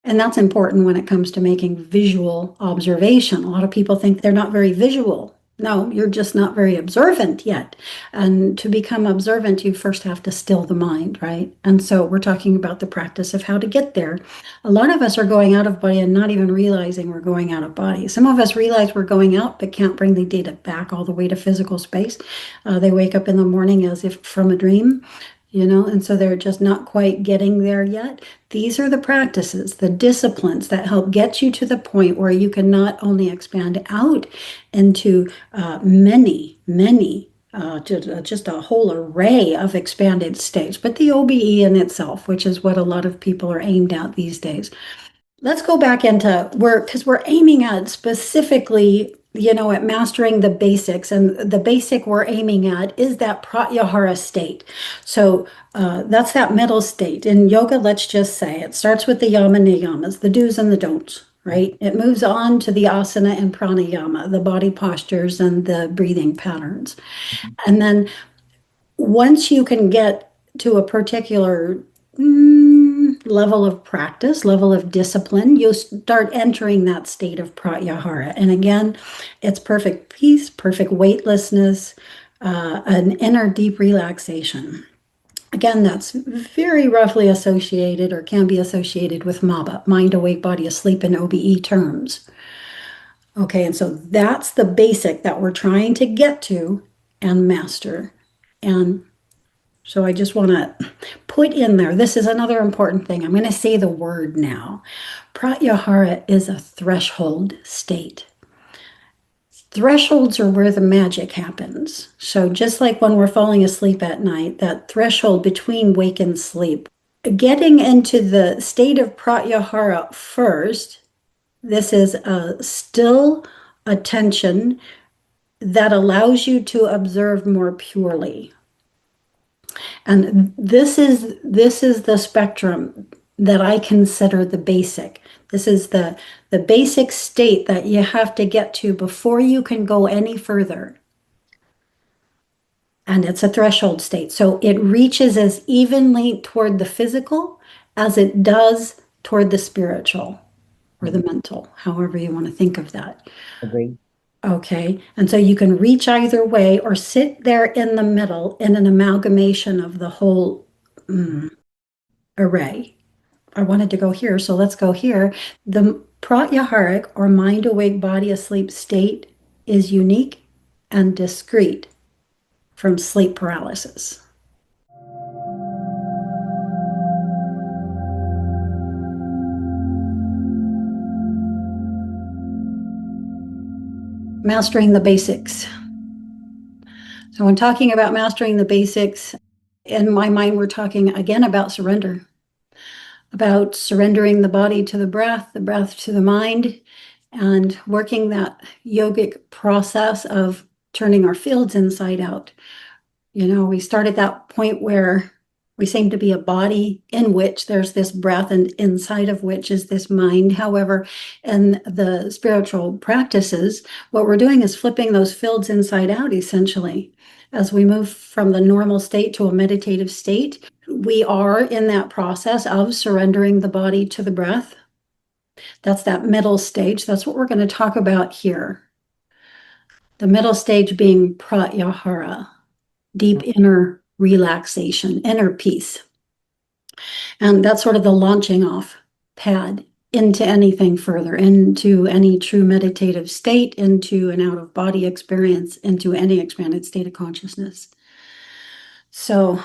And that's important when it comes to making visual observation. A lot of people think they're not very visual. No, you're just not very observant yet. And to become observant, you first have to still the mind, right? And so we're talking about the practice of how to get there. A lot of us are going out of body and not even realizing we're going out of body. Some of us realize we're going out, but can't bring the data back all the way to physical space. They wake up in the morning as if from a dream, and so they're just not quite getting there yet. These are the practices, the disciplines that help get you to the point where you can not only expand out into many, just a whole array of expanded states, but the OBE in itself, which is what a lot of people are aimed at these days. Let's go back into because we're aiming at specifically, at mastering the basics, and the basic we're aiming at is that pratyahara state. So that's that middle state. In yoga, let's just say it starts with the yama niyamas, the do's and the don'ts, right? It moves on to the asana and pranayama, the body postures and the breathing patterns. And then once you can get to a particular level of practice, level of discipline, you'll start entering that state of pratyahara. And again, it's perfect peace, perfect weightlessness, an inner deep relaxation. Again, that's very roughly associated or can be associated with MABA, mind awake, body asleep in OBE terms. Okay, and so that's the basic that we're trying to get to and master. And so I just want to put in there, this is another important thing. I'm going to say the word now. Pratyahara is a threshold state. Thresholds are where the magic happens. So just like when we're falling asleep at night, that threshold between wake and sleep, getting into the state of pratyahara first, this is a still attention that allows you to observe more purely. And this is the spectrum that I consider the basic. This is the basic state that you have to get to before you can go any further. And it's a threshold state. So it reaches as evenly toward the physical as it does toward the spiritual or the mental, however you want to think of that. Agree. Okay, and so you can reach either way or sit there in the middle in an amalgamation of the whole array. I wanted to go here, so let's go here. The pratyaharic or mind awake, body asleep state is unique and discrete from sleep paralysis. Mastering the basics. So when talking about mastering the basics, in my mind, we're talking again about surrender, about surrendering the body to the breath to the mind, and working that yogic process of turning our fields inside out. We start at that point where we seem to be a body in which there's this breath and inside of which is this mind. However, in the spiritual practices, what we're doing is flipping those fields inside out, essentially. As we move from the normal state to a meditative state, we are in that process of surrendering the body to the breath. That's that middle stage. That's what we're going to talk about here. The middle stage being pratyahara, deep inner relaxation, inner peace. And that's sort of the launching off pad into anything further, into any true meditative state, into an out-of-body experience, into any expanded state of consciousness. So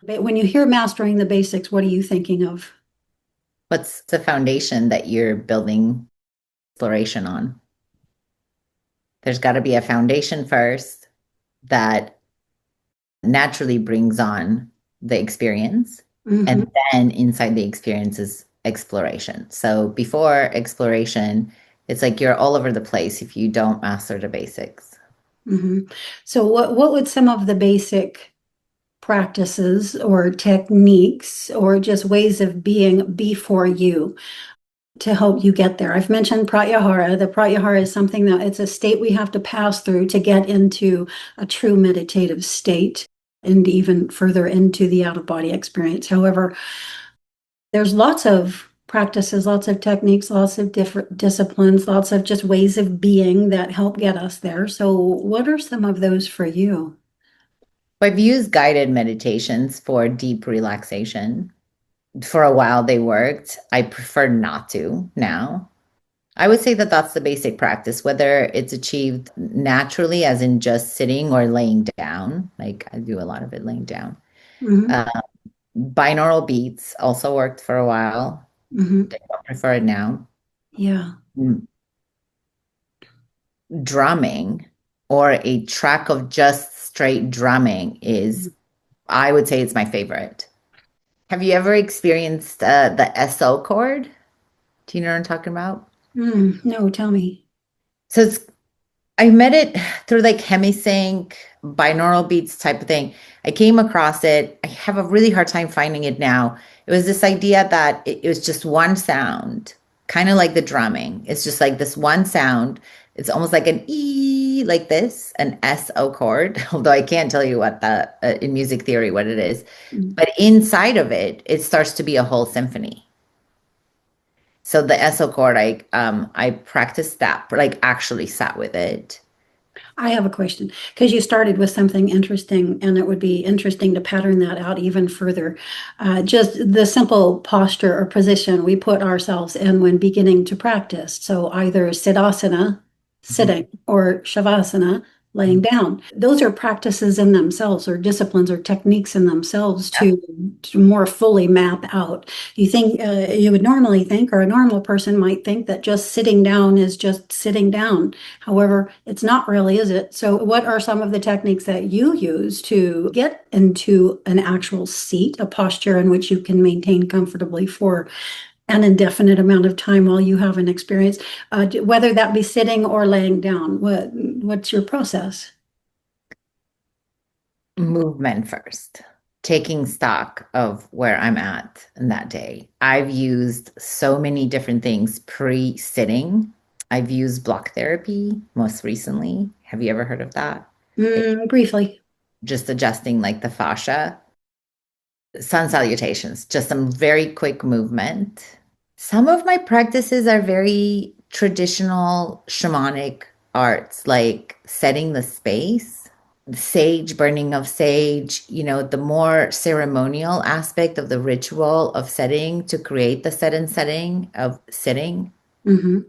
when you hear mastering the basics, what are you thinking of? What's the foundation that you're building exploration on? There's got to be a foundation first that naturally brings on the experience. And then inside the experience is exploration. So before exploration, it's like you're all over the place if you don't master the basics. So what would some of the basic practices or techniques or just ways of being be for you to help you get there? I've mentioned pratyahara. The pratyahara is something that it's a state we have to pass through to get into a true meditative state and even further into the out-of-body experience. However, there's lots of practices, lots of techniques, lots of different disciplines, lots of just ways of being that help get us there. So, what are some of those for you? I've used guided meditations for deep relaxation. For a while, they worked. I prefer not to now. I would say that that's the basic practice, whether it's achieved naturally, as in just sitting or laying down. Like I do a lot of it laying down. Hmm. Uh, Binaural beats also worked for a while. Hmm. I don't prefer it now. Yeah. Mm, Drumming or a track of just straight drumming is, I would say, it's my favorite. Have you ever experienced the SO chord? Do you know what I'm talking about? No, tell me. So I met it through like hemisync, binaural beats type of thing. I came across it. I have a really hard time finding it now. It was this idea that it was just one sound, kind of like the drumming. It's just like this one sound. It's almost like an E, like this, an SO chord, although I can't tell you what the in music theory what it is. Mm. But inside of it, it starts to be a whole symphony. So the SO chord, I practiced that, like actually sat with it. I have a question because you started with something interesting, and it would be interesting to pattern that out even further. Just the simple posture or position we put ourselves in when beginning to practice. So either siddhasana, Mhm. sitting, or shavasana, laying down. Those are practices in themselves, or disciplines, or techniques in themselves to more fully map out. You think you would normally think, or a normal person might think, that just sitting down is just sitting down. However, it's not really, is it? So, what are some of the techniques that you use to get into an actual seat, a posture in which you can maintain comfortably for an indefinite amount of time while you have an experience, whether that be sitting or laying down? What's your process? Movement first, taking stock of where I'm at in that day. I've used so many different things pre-sitting. I've used block therapy most recently. Have you ever heard of that? It's Briefly. just adjusting like the fascia. Sun salutations, just some very quick movement. Some of my practices are very traditional shamanic arts, like setting the space, sage, burning of sage, the more ceremonial aspect of the ritual of setting to create the set and setting of sitting. Hmm.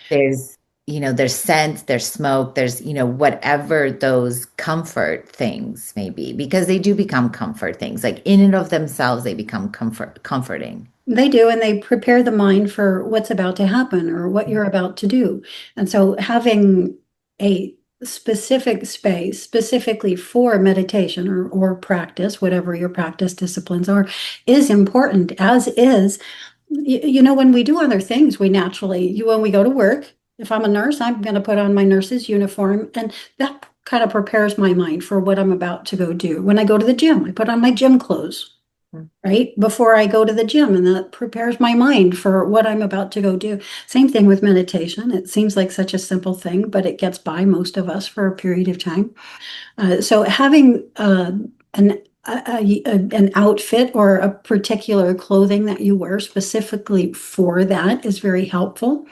There's, there's scent, there's smoke, there's, whatever those comfort things may be, because they do become comfort things. Like in and of themselves, they become comforting. They do, and they prepare the mind for what's about to happen or what you're about to do. And so, having a specific space specifically for meditation or practice, whatever your practice disciplines are, is important, as is, when we do other things, we naturally, when we go to work, if I'm a nurse, I'm going to put on my nurse's uniform, and that kind of prepares my mind for what I'm about to go do. When I go to the gym, I put on my gym clothes right before I go to the gym, and that prepares my mind for what I'm about to go do. Same thing with meditation. It seems like such a simple thing, but it gets by most of us for a period of time. So having an outfit or a particular clothing that you wear specifically for that is very helpful.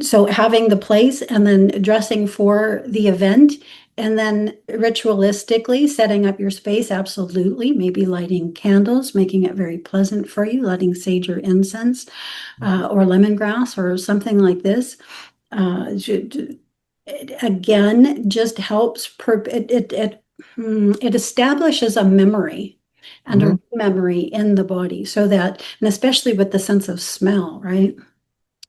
So having the place and then dressing for the event, and then ritualistically setting up your space, absolutely. Maybe lighting candles, making it very pleasant for you, lighting sage or incense, or lemongrass or something like this. It, again, just helps. It establishes a memory and Mhm. a memory in the body, so that, and especially with the sense of smell, right?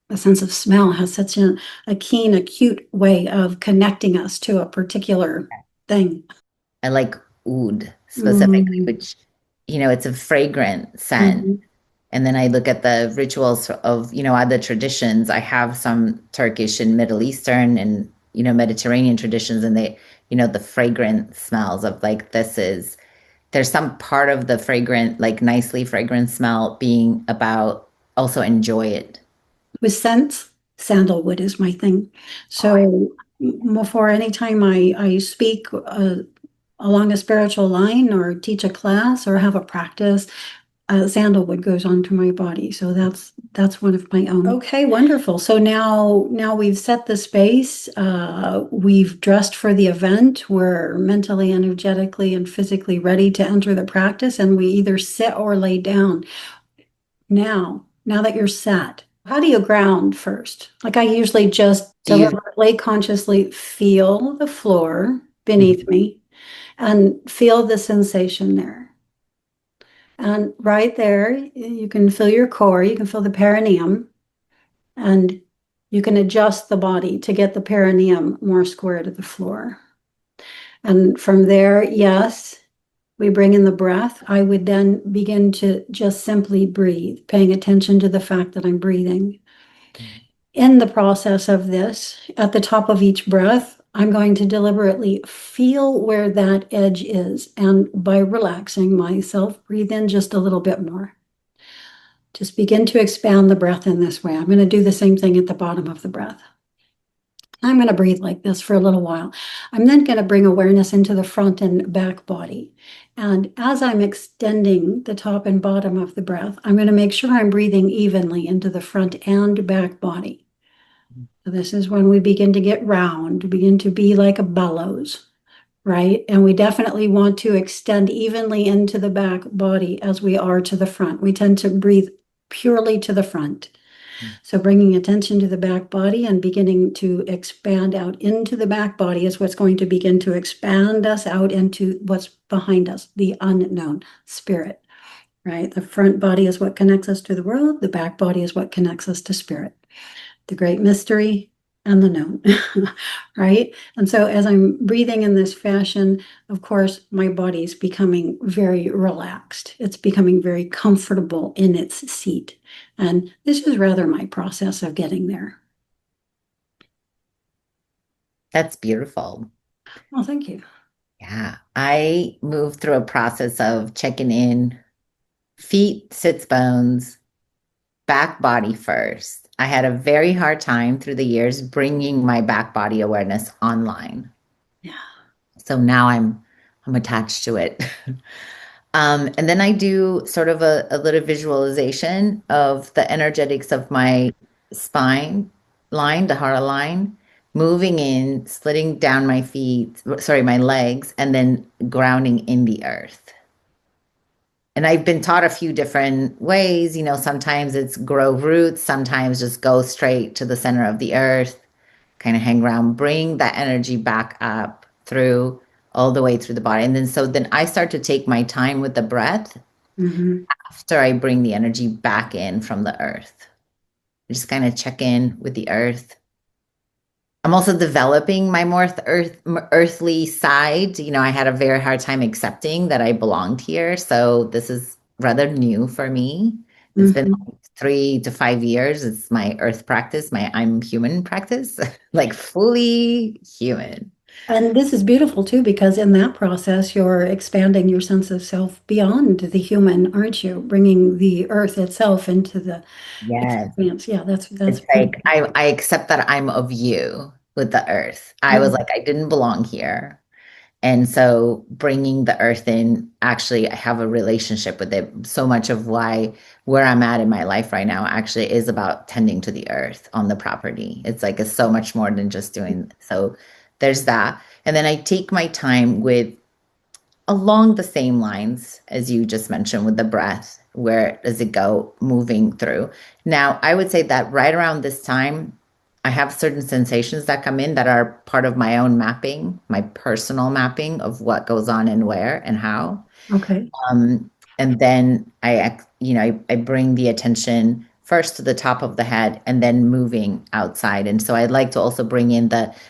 The sense of smell has such a keen, acute way of connecting us to a particular thing. I like oud specifically, Mm, which, it's a fragrant scent. mhm. And then I look at the rituals of, other traditions. I have some Turkish and Middle Eastern and, Mediterranean traditions, and they, the fragrant smells of like, there's some part of the fragrant, like nicely fragrant smell being about also enjoy it. With scents, sandalwood is my thing. So before any time I speak along a spiritual line or teach a class or have a practice, sandalwood goes onto my body. So that's one of my own. Okay, wonderful. So now we've set the space. We've dressed for the event. We're mentally, energetically, and physically ready to enter the practice, and we either sit or lay down. Now that you're set, how do you ground first? Like I usually just deliberately, consciously feel the floor beneath me and feel the sensation there. And right there, you can feel your core, you can feel the perineum, and you can adjust the body to get the perineum more square to the floor. And from there, yes, we bring in the breath. I would then begin to just simply breathe, paying attention to the fact that I'm breathing. In the process of this, at the top of each breath, I'm going to deliberately feel where that edge is. And by relaxing myself, breathe in just a little bit more. Just begin to expand the breath in this way. I'm going to do the same thing at the bottom of the breath. I'm going to breathe like this for a little while. I'm then going to bring awareness into the front and back body. And as I'm extending the top and bottom of the breath, I'm going to make sure I'm breathing evenly into the front and back body. So this is when we begin to get round, begin to be like a bellows, right? And we definitely want to extend evenly into the back body as we are to the front. We tend to breathe purely to the front. So bringing attention to the back body and beginning to expand out into the back body is what's going to begin to expand us out into what's behind us, the unknown spirit, right? The front body is what connects us to the world. The back body is what connects us to spirit, the great mystery and the known, right? And so as I'm breathing in this fashion, of course, my body is becoming very relaxed. It's becoming very comfortable in its seat. And this is rather my process of getting there. That's beautiful. Well, thank you. Yeah. I moved through a process of checking in feet, sits bones, back body first. I had a very hard time through the years bringing my back body awareness online. Yeah. So now I'm attached to it. And then I do sort of a little visualization of the energetics of my spine line, the Hara line, moving in, slitting down my feet, sorry, my legs, and then grounding in the earth. And I've been taught a few different ways. You know, sometimes it's grow roots, sometimes just go straight to the center of the earth, kind of hang around, bring that energy back up through all the way through the body. And then I start to take my time with the breath after I bring the energy back in from the earth. I just kind of check in with the earth. I'm also developing my more earthly side. You know, I had a very hard time accepting that I belonged here. So this is rather new for me. It's been like 3 to 5 years. It's my earth practice, my I'm human practice, like fully human. And this is beautiful too, because in that process, you're expanding your sense of self beyond the human, aren't you? Bringing the earth itself into the experience. Yeah, that's It's beautiful. like I accept that I'm of you with the earth. I was like, I didn't belong here. And so bringing the earth in, actually, I have a relationship with it. So much of where I'm at in my life right now actually is about tending to the earth on the property. It's so much more than just doing. So there's that. And then I take my time with along the same lines as you just mentioned with the breath. Where does it go moving through? Now, I would say that right around this time, I have certain sensations that come in that are part of my own mapping, my personal mapping of what goes on and where and how. Okay. And then I bring the attention first to the top of the head and then moving outside. And so I'd like to also bring in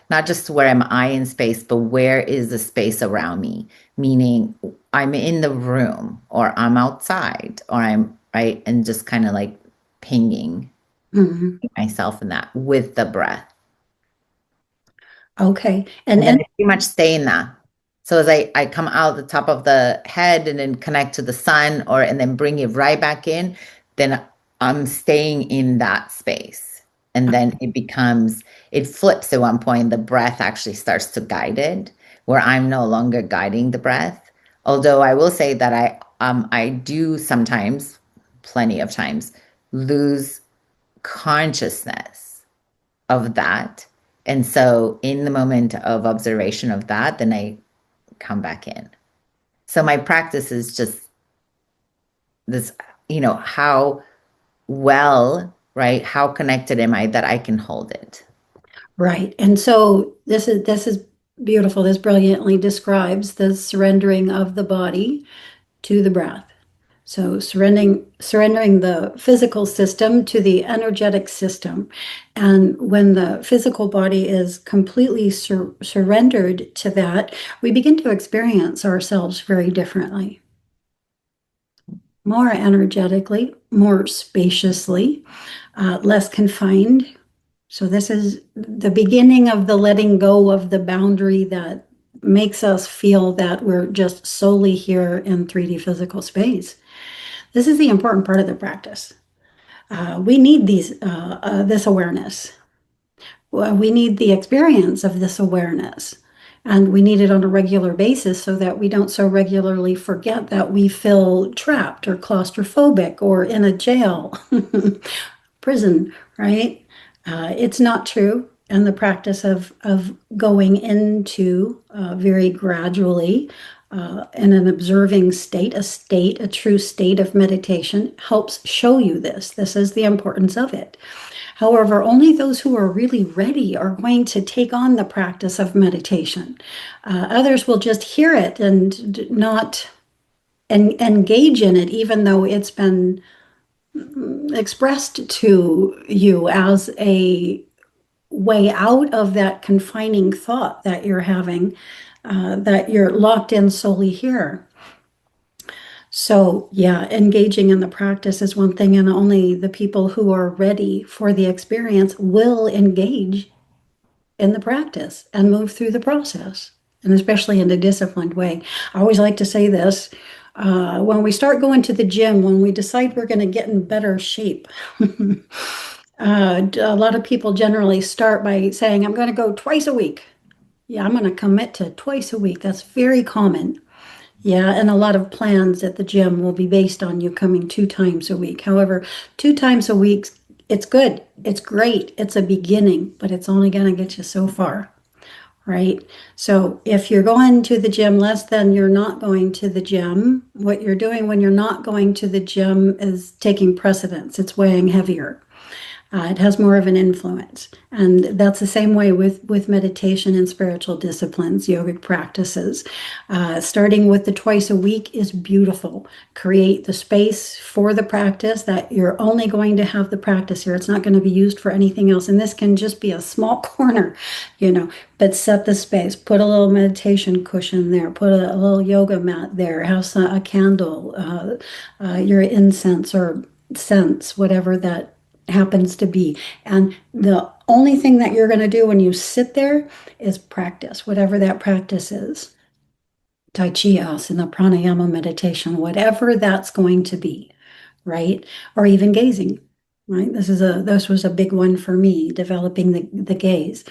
not just where am I in space, but where is the space around me? Meaning I'm in the room or I'm outside or I'm right. And just kind of like pinging myself in that with the breath. Okay. And then I pretty much stay in that. So as I come out the top of the head and then connect to the sun and then bring it right back in, then I'm staying in that space. And then it flips at one point. The breath actually starts to guide it, where I'm no longer guiding the breath. Although I will say that I do sometimes, plenty of times, lose consciousness of that. And so in the moment of observation of that, then I come back in. So my practice is just this, how well, right? How connected am I that I can hold it? Right. And so this is beautiful. This brilliantly describes the surrendering of the body to the breath. So surrendering the physical system to the energetic system. And when the physical body is completely surrendered to that, we begin to experience ourselves very differently, more energetically, more spaciously, less confined. So this is the beginning of the letting go of the boundary that makes us feel that we're just solely here in 3D physical space. This is the important part of the practice. We need this awareness. We need the experience of this awareness. And we need it on a regular basis so that we don't so regularly forget that we feel trapped or claustrophobic or in a jail, prison, right? It's not true. And the practice of going into very gradually in an observing state, a true state of meditation helps show you this. This is the importance of it. However, only those who are really ready are going to take on the practice of meditation. Others will just hear it and not engage in it, even though it's been expressed to you as a way out of that confining thought that you're having, that you're locked in solely here. So, yeah, engaging in the practice is one thing, and only the people who are ready for the experience will engage in the practice and move through the process, and especially in a disciplined way. I always like to say this. When we start going to the gym, when we decide we're going to get in better shape, a lot of people generally start by saying, I'm going to go twice a week. Yeah, I'm going to commit to twice a week. That's very common. Yeah, and a lot of plans at the gym will be based on you coming 2 times a week. However, 2 times a week, it's good. It's great. It's a beginning, but it's only going to get you so far, right? So if you're going to the gym less than you're not going to the gym, what you're doing when you're not going to the gym is taking precedence. It's weighing heavier. It has more of an influence. And that's the same way with meditation and spiritual disciplines, yogic practices. Starting with the twice a week is beautiful. Create the space for the practice that you're only going to have the practice here. It's not going to be used for anything else. And this can just be a small corner, but set the space. Put a little meditation cushion there. Put a little yoga mat there. Have a candle, your incense or scents, whatever that happens to be. And the only thing that you're going to do when you sit there is practice, whatever that practice is. Tai Chi, asana, pranayama, meditation, whatever that's going to be, right? Or even gazing, right? This was a big one for me, developing the gaze.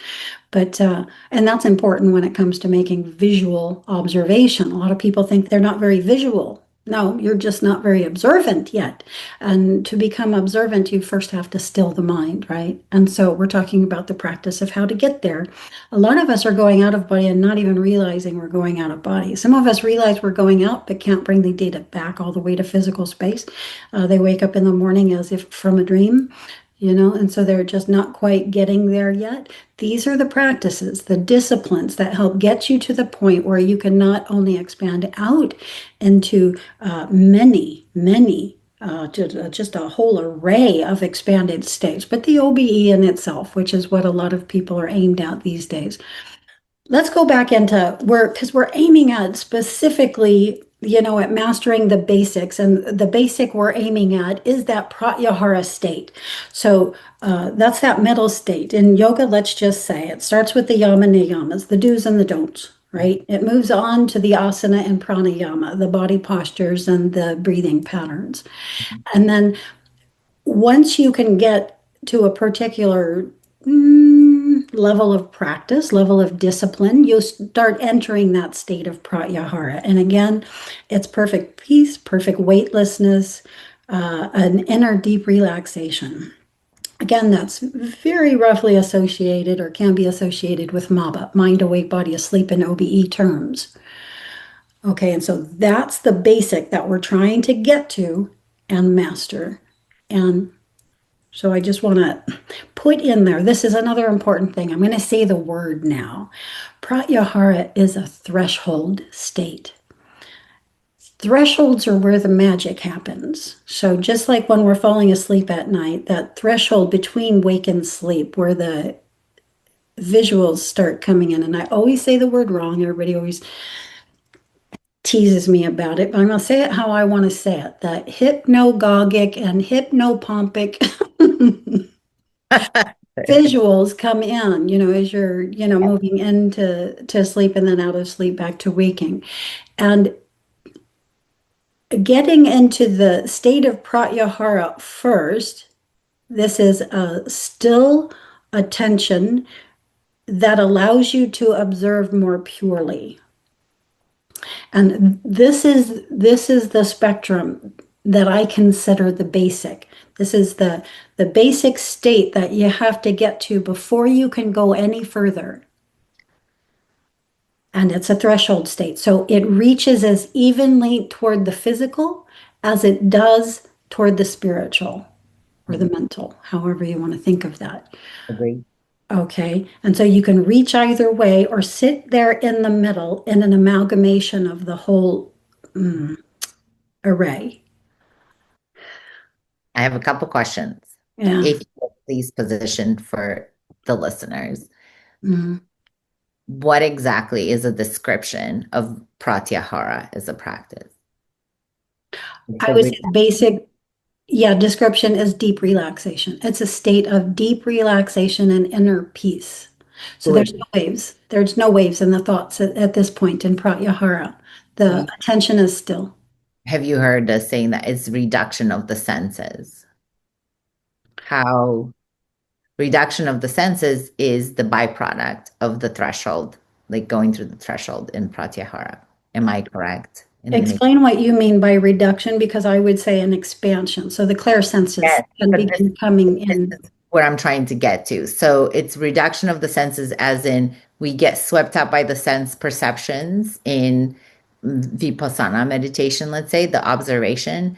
But and that's important when it comes to making visual observation. A lot of people think they're not very visual. No, you're just not very observant yet. And to become observant, you first have to still the mind, right? And so we're talking about the practice of how to get there. A lot of us are going out of body and not even realizing we're going out of body. Some of us realize we're going out, but can't bring the data back all the way to physical space. They wake up in the morning as if from a dream. And so they're just not quite getting there yet. These are the practices, the disciplines that help get you to the point where you can not only expand out into many, just a whole array of expanded states, but the OBE in itself, which is what a lot of people are aimed at these days. Let's go back into because we're aiming at specifically, at mastering the basics. And the basic we're aiming at is that pratyahara state. So that's that middle state. In yoga, let's just say it starts with the yama niyamas, the do's and the don'ts, right? It moves on to the asana and pranayama, the body postures and the breathing patterns. And then once you can get to a particular level of practice, level of discipline, you'll start entering that state of pratyahara. And again, it's perfect peace, perfect weightlessness, an inner deep relaxation. Again, that's very roughly associated or can be associated with MABA, mind awake, body asleep in OBE terms. Okay, and so that's the basic that we're trying to get to and master. And so I just want to put in there, this is another important thing. I'm going to say the word now. Pratyahara is a threshold state. Thresholds are where the magic happens. So just like when we're falling asleep at night, that threshold between wake and sleep where the visuals start coming in, and I always say the word wrong. Everybody always teases me about it, but I'm going to say it how I want to say it. The hypnagogic and hypnopompic visuals come in, as you're, moving into sleep and then out of sleep back to waking. And getting into the state of pratyahara first, this is a still attention that allows you to observe more purely. And this is the spectrum that I consider the basic. This is the basic state that you have to get to before you can go any further. And it's a threshold state. So it reaches as evenly toward the physical as it does toward the spiritual or the mental, however you want to think of that. Agree. Okay. And so you can reach either way or sit there in the middle in an amalgamation of the whole array. I have a couple questions. Yeah. If you would please position for the listeners. Mm. What exactly is a description of pratyahara as a practice? I would say the basic, description is deep relaxation. It's a state of deep relaxation and inner peace. So there's no waves. There's no waves in the thoughts at this point in pratyahara. The attention is still. Have you heard us saying that it's reduction of the senses? How reduction of the senses is the byproduct of the threshold, like going through the threshold in pratyahara. Am I correct? Explain what you mean by reduction, because I would say an expansion. So the Claar senses can begin coming in. Where I'm trying to get to. So it's reduction of the senses as in we get swept up by the sense perceptions in vipassana meditation, let's say, the observation.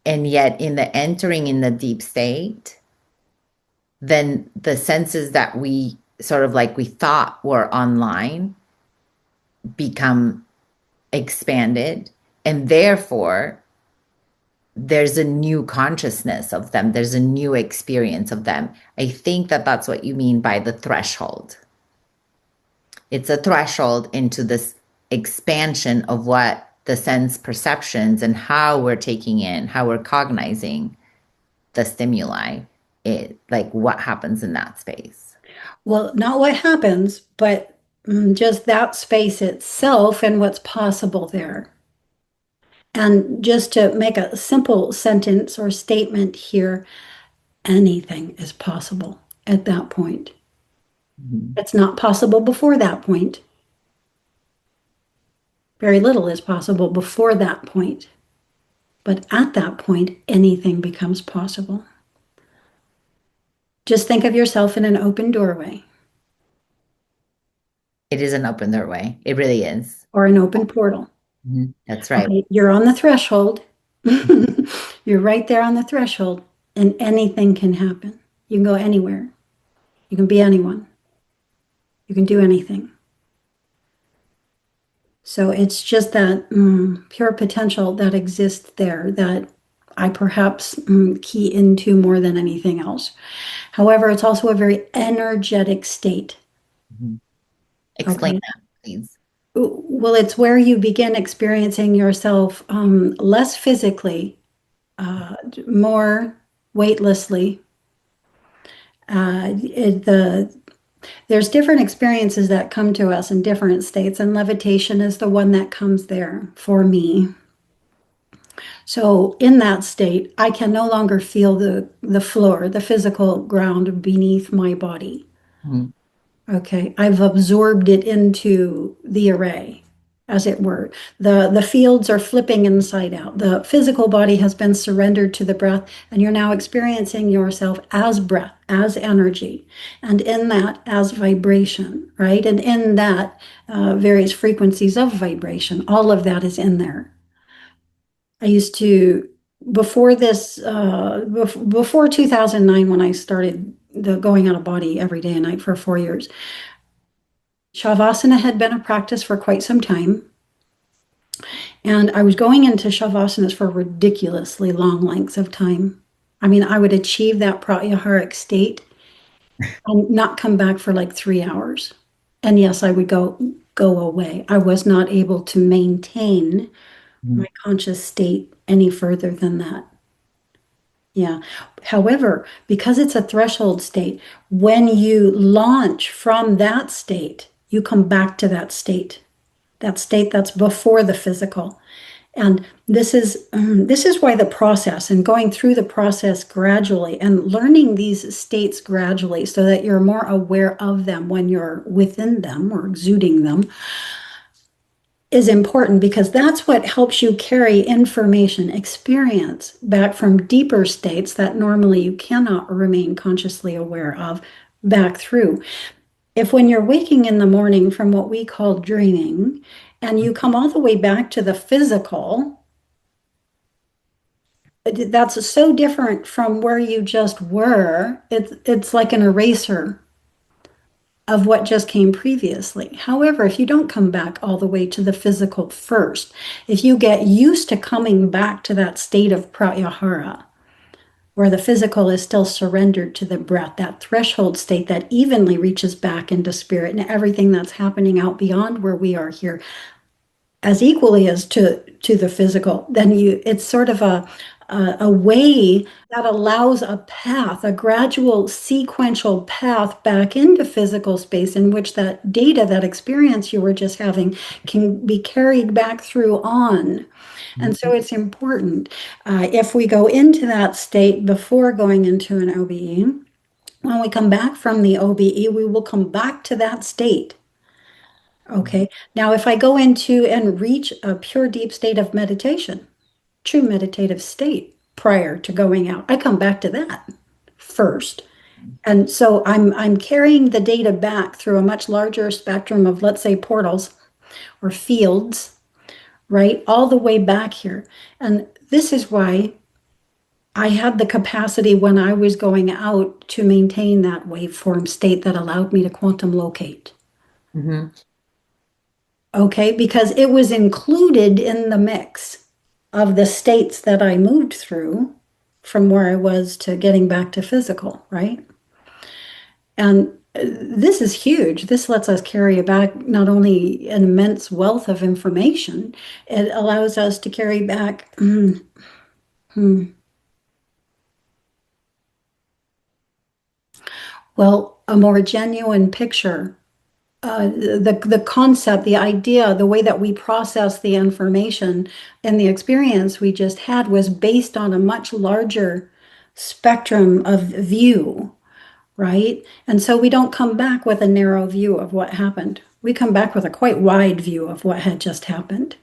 And yet in the entering in the deep state, then the senses that we sort of like we thought were online become expanded, and therefore there's a new consciousness of them. There's a new experience of them. I think that that's what you mean by the threshold. It's a threshold into this expansion of what the sense perceptions and how we're taking in, how we're cognizing the stimuli, like what happens in that space. Well, not what happens, but just that space itself and what's possible there. And just to make a simple sentence or statement here, anything is possible at that point. Mm-hmm. It's not possible before that point. Very little is possible before that point. But at that point, anything becomes possible. Just think of yourself in an open doorway. It is an open doorway. It really is. Or an open portal. Mm-hmm. That's right. Okay, you're on the threshold. You're right there on the threshold, and anything can happen. You can go anywhere. You can be anyone. You can do anything. So it's just that pure potential that exists there that I perhaps key into more than anything else. However, it's also a very energetic state. Mm-hmm. Explain that, please. Well, it's where you begin experiencing yourself less physically, more weightlessly. There's different experiences that come to us in different states, and levitation is the one that comes there for me. So in that state, I can no longer feel the floor, the physical ground beneath my body. Mm-hmm. Okay, I've absorbed it into the array, as it were. The fields are flipping inside out. The physical body has been surrendered to the breath, and you're now experiencing yourself as breath, as energy, and in that as vibration, right? And in that various frequencies of vibration. All of that is in there. I used to, before this, before 2009, when I started the going out of body every day and night for 4 years, Shavasana had been a practice for quite some time. And I was going into Shavasanas for ridiculously long lengths of time. I mean, I would achieve that pratyaharic state and not come back for like 3 hours. And yes, I would go away. I was not able to maintain my conscious state any further than that. Yeah. However, because it's a threshold state, when you launch from that state, you come back to that state that's before the physical. And this is why the process and going through the process gradually and learning these states gradually so that you're more aware of them when you're within them or exuding them is important, because that's what helps you carry information, experience back from deeper states that normally you cannot remain consciously aware of back through. If when you're waking in the morning from what we call dreaming and you come all the way back to the physical, that's so different from where you just were. It's like an eraser of what just came previously. However, if you don't come back all the way to the physical first, if you get used to coming back to that state of pratyahara, where the physical is still surrendered to the breath, that threshold state that evenly reaches back into spirit and everything that's happening out beyond where we are here, as equally as to the physical, then it's sort of a way that allows a path, a gradual sequential path back into physical space in which that data, that experience you were just having can be carried back through on. And so it's important. If we go into that state before going into an OBE, when we come back from the OBE, we will come back to that state. Okay. Now, if I go into and reach a pure deep state of meditation, true meditative state prior to going out, I come back to that first. And so I'm carrying the data back through a much larger spectrum of, let's say, portals or fields, right? All the way back here. And this is why I had the capacity when I was going out to maintain that waveform state that allowed me to quantum locate. Mm-hmm. Okay, because it was included in the mix of the states that I moved through from where I was to getting back to physical, right? And this is huge. This lets us carry back not only an immense wealth of information, it allows us to carry back well, a more genuine picture. The concept, the idea, the way that we process the information and the experience we just had was based on a much larger spectrum of view, right? And so we don't come back with a narrow view of what happened. We come back with a quite wide view of what had just happened,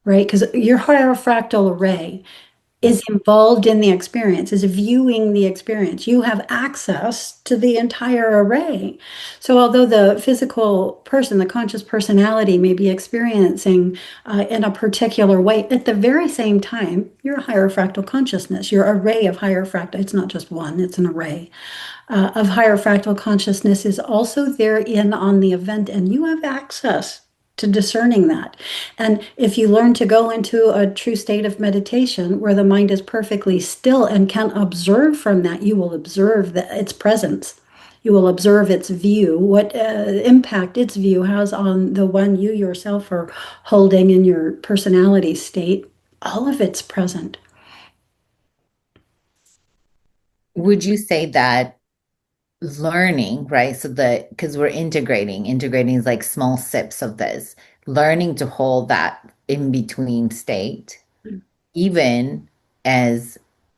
right? Because your hierofractal array is involved in the experience, is viewing the experience. You have access to the entire array. So, although the physical person, the conscious personality, may be experiencing in a particular way, at the very same time, you're a higher fractal consciousness. Your array of higher fractal, it's not just one, it's an array of higher fractal consciousness is also there in on the event, and you have access to discerning that. And if you learn to go into a true state of meditation where the mind is perfectly still and can observe from that, you will observe its presence. You will observe its view, what impact its view has on the one you yourself are holding in your personality state. All of it's present. Would you say that learning, right? So because we're integrating is like small sips of this, learning to hold that in between state, even as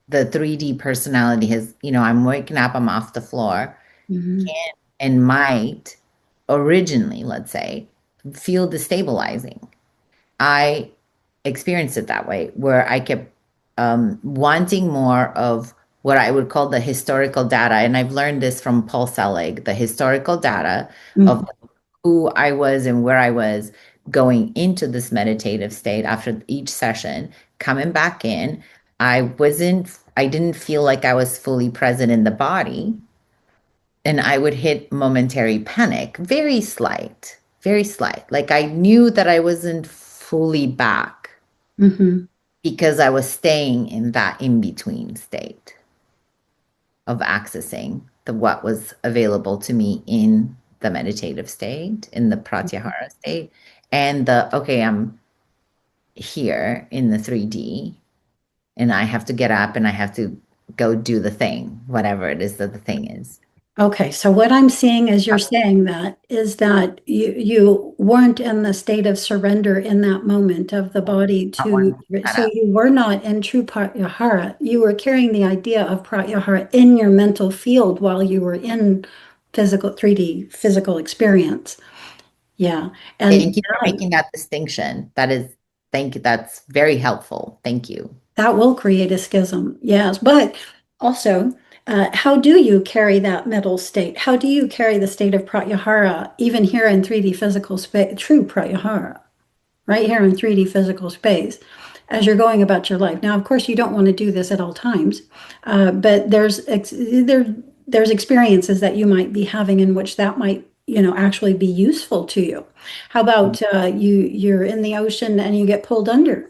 the 3D personality has, I'm waking up, I'm off the floor, Mhm. can and might originally, let's say, feel destabilizing. I experienced it that way, where I kept wanting more of what I would call the historical data. And I've learned this from Paul Selig, the historical data of Mhm. who I was and where I was going into this meditative state after each session, coming back in. I didn't feel like I was fully present in the body. And I would hit momentary panic, very slight, very slight. Like I knew that I wasn't fully back Mhm. because I was staying in that in between state of accessing the what was available to me in the meditative state, in the pratyahara state, and the okay, I'm here in the 3D and I have to get up and I have to go do the thing, whatever it is that the thing is. Okay, so what I'm seeing as you're saying that is that you weren't in the state of surrender in that moment of the body I to, wanted to shut so up. you were not in true pratyahara. You were carrying the idea of pratyahara in your mental field while you were in physical 3D physical experience. Yeah, and Thank you for making that distinction. That's very helpful. Thank you. that will create a schism, yes. But also, how do you carry that middle state? How do you carry the state of pratyahara even here in 3D physical space, true pratyahara, right here in 3D physical space, as you're going about your life? Now, of course, you don't want to do this at all times, but there's experiences that you might be having in which that might actually be useful to you. How about you're in the ocean and you get pulled under?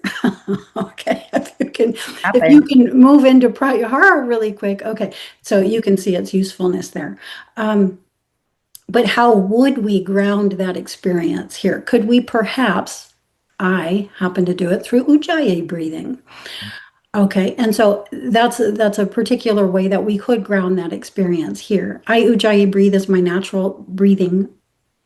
Okay, if you Happen. can move into pratyahara really quick, okay, so you can see its usefulness there. But how would we ground that experience here? Could we perhaps, I happen to do it through ujjayi breathing. Okay, and so that's a particular way that we could ground that experience here. I ujjayi breathe as my natural breathing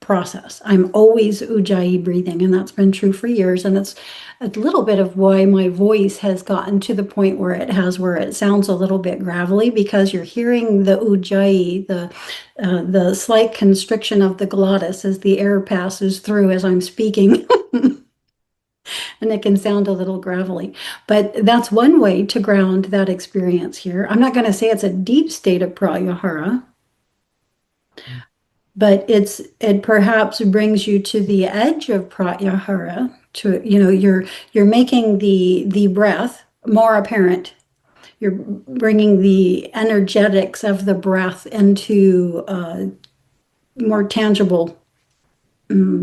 process. I'm always ujjayi breathing, and that's been true for years. And it's a little bit of why my voice has gotten to the point where it has, where it sounds a little bit gravelly, because you're hearing the ujjayi, the slight constriction of the glottis as the air passes through as I'm speaking. And it can sound a little gravelly. But that's one way to ground that experience here. I'm not going to say it's a deep state of pratyahara, but it perhaps brings you to the edge of pratyahara. To you're making the breath more apparent. You're bringing the energetics of the breath into more tangible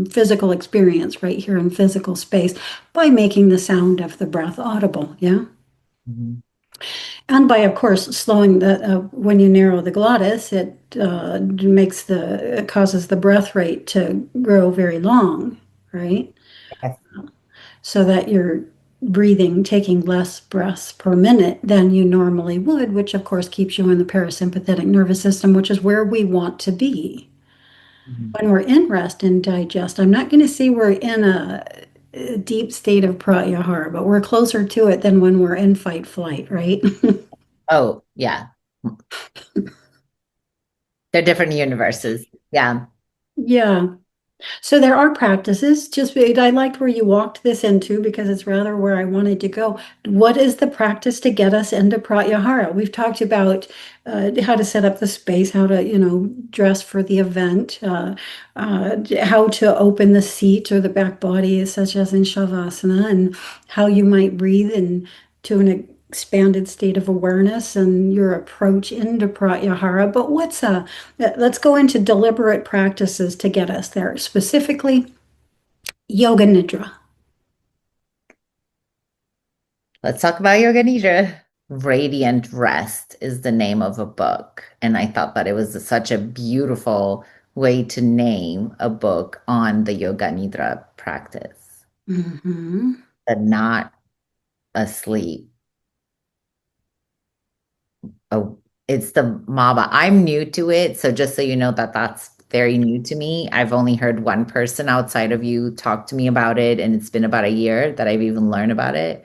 physical experience right here in physical space by making the sound of the breath audible. Yeah. Mhm. And by, of course, slowing when you narrow the glottis, it causes the breath rate to grow very long, right? Yes. So that you're breathing, taking less breaths per minute than you normally would, which of course keeps you in the parasympathetic nervous system, which is where we want to be. Mhm. When we're in rest and digest, I'm not going to say we're in a deep state of pratyahara, but we're closer to it than when we're in fight flight, right? Oh, yeah. They're different universes. Yeah. Yeah. So there are practices. I liked where you walked this into because it's rather where I wanted to go. What is the practice to get us into pratyahara? We've talked about how to set up the space, how to, dress for the event, how to open the seat or the back body, such as in Shavasana, and how you might breathe into an expanded state of awareness and your approach into pratyahara. But let's go into deliberate practices to get us there, specifically yoga nidra. Let's talk about Yoga Nidra. Radiant Rest is the name of a book. And I thought that it was such a beautiful way to name a book on the Yoga Nidra practice. Hmm. The not asleep. Oh, it's the MABA. I'm new to it. So just so you know that that's very new to me. I've only heard one person outside of you talk to me about it. And it's been about a year that I've even learned about it.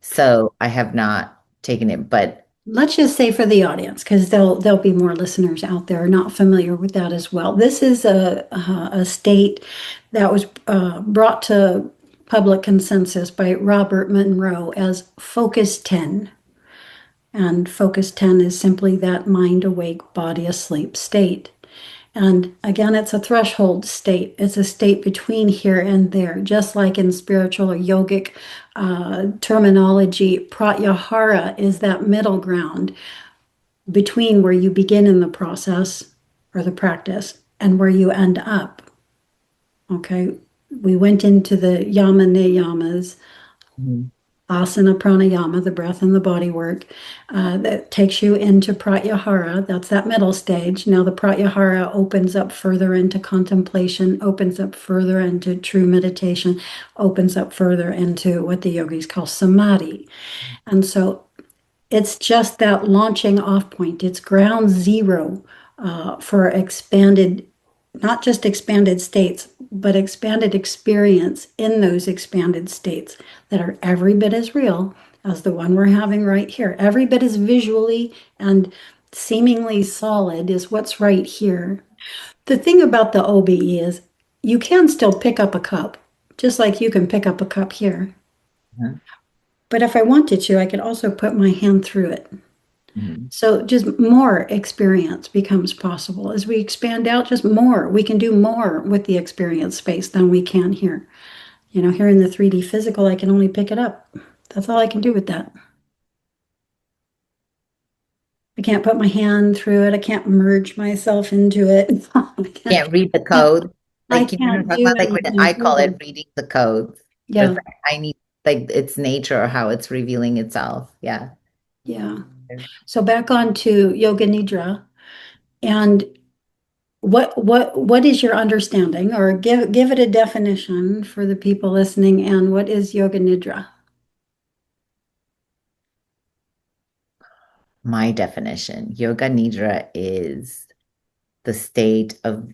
So I have not taken it, but let's just say for the audience, because there'll be more listeners out there not familiar with that as well. This is a state that was brought to public consensus by Robert Monroe as Focus 10. And Focus 10 is simply that mind awake, body asleep state. And again, it's a threshold state. It's a state between here and there, just like in spiritual or yogic terminology. Pratyahara is that middle ground between where you begin in the process or the practice and where you end up. Okay, we went into the yama niyamas, Mhm. asana pranayama, the breath and the body work, that takes you into pratyahara. That's that middle stage. Now the pratyahara opens up further into contemplation, opens up further into true meditation, opens up further into what the yogis call samadhi. And so it's just that launching off point. It's ground zero for expanded, not just expanded states, but expanded experience in those expanded states that are every bit as real as the one we're having right here. Every bit as visually and seemingly solid is what's right here. The thing about the OBE is you can still pick up a cup, just like you can pick up a cup here. Mhm. But if I wanted to, I could also put my hand through it. Mhm. So just more experience becomes possible. As we expand out, just more. We can do more with the experience space than we can here. You know, here in the 3D physical, I can only pick it up. That's all I can do with that. I can't put my hand through it. I can't merge myself into it. Can't read the code. I Like, you know what I'm can't talking do about? Like, anything I call further. it reading the codes. It's Yeah, like I need, like, its nature or how it's revealing itself. Yeah. yeah. So back on to Yoga Nidra. And what is your understanding, or give it a definition for the people listening, and what is Yoga Nidra? My definition, Yoga Nidra is the state of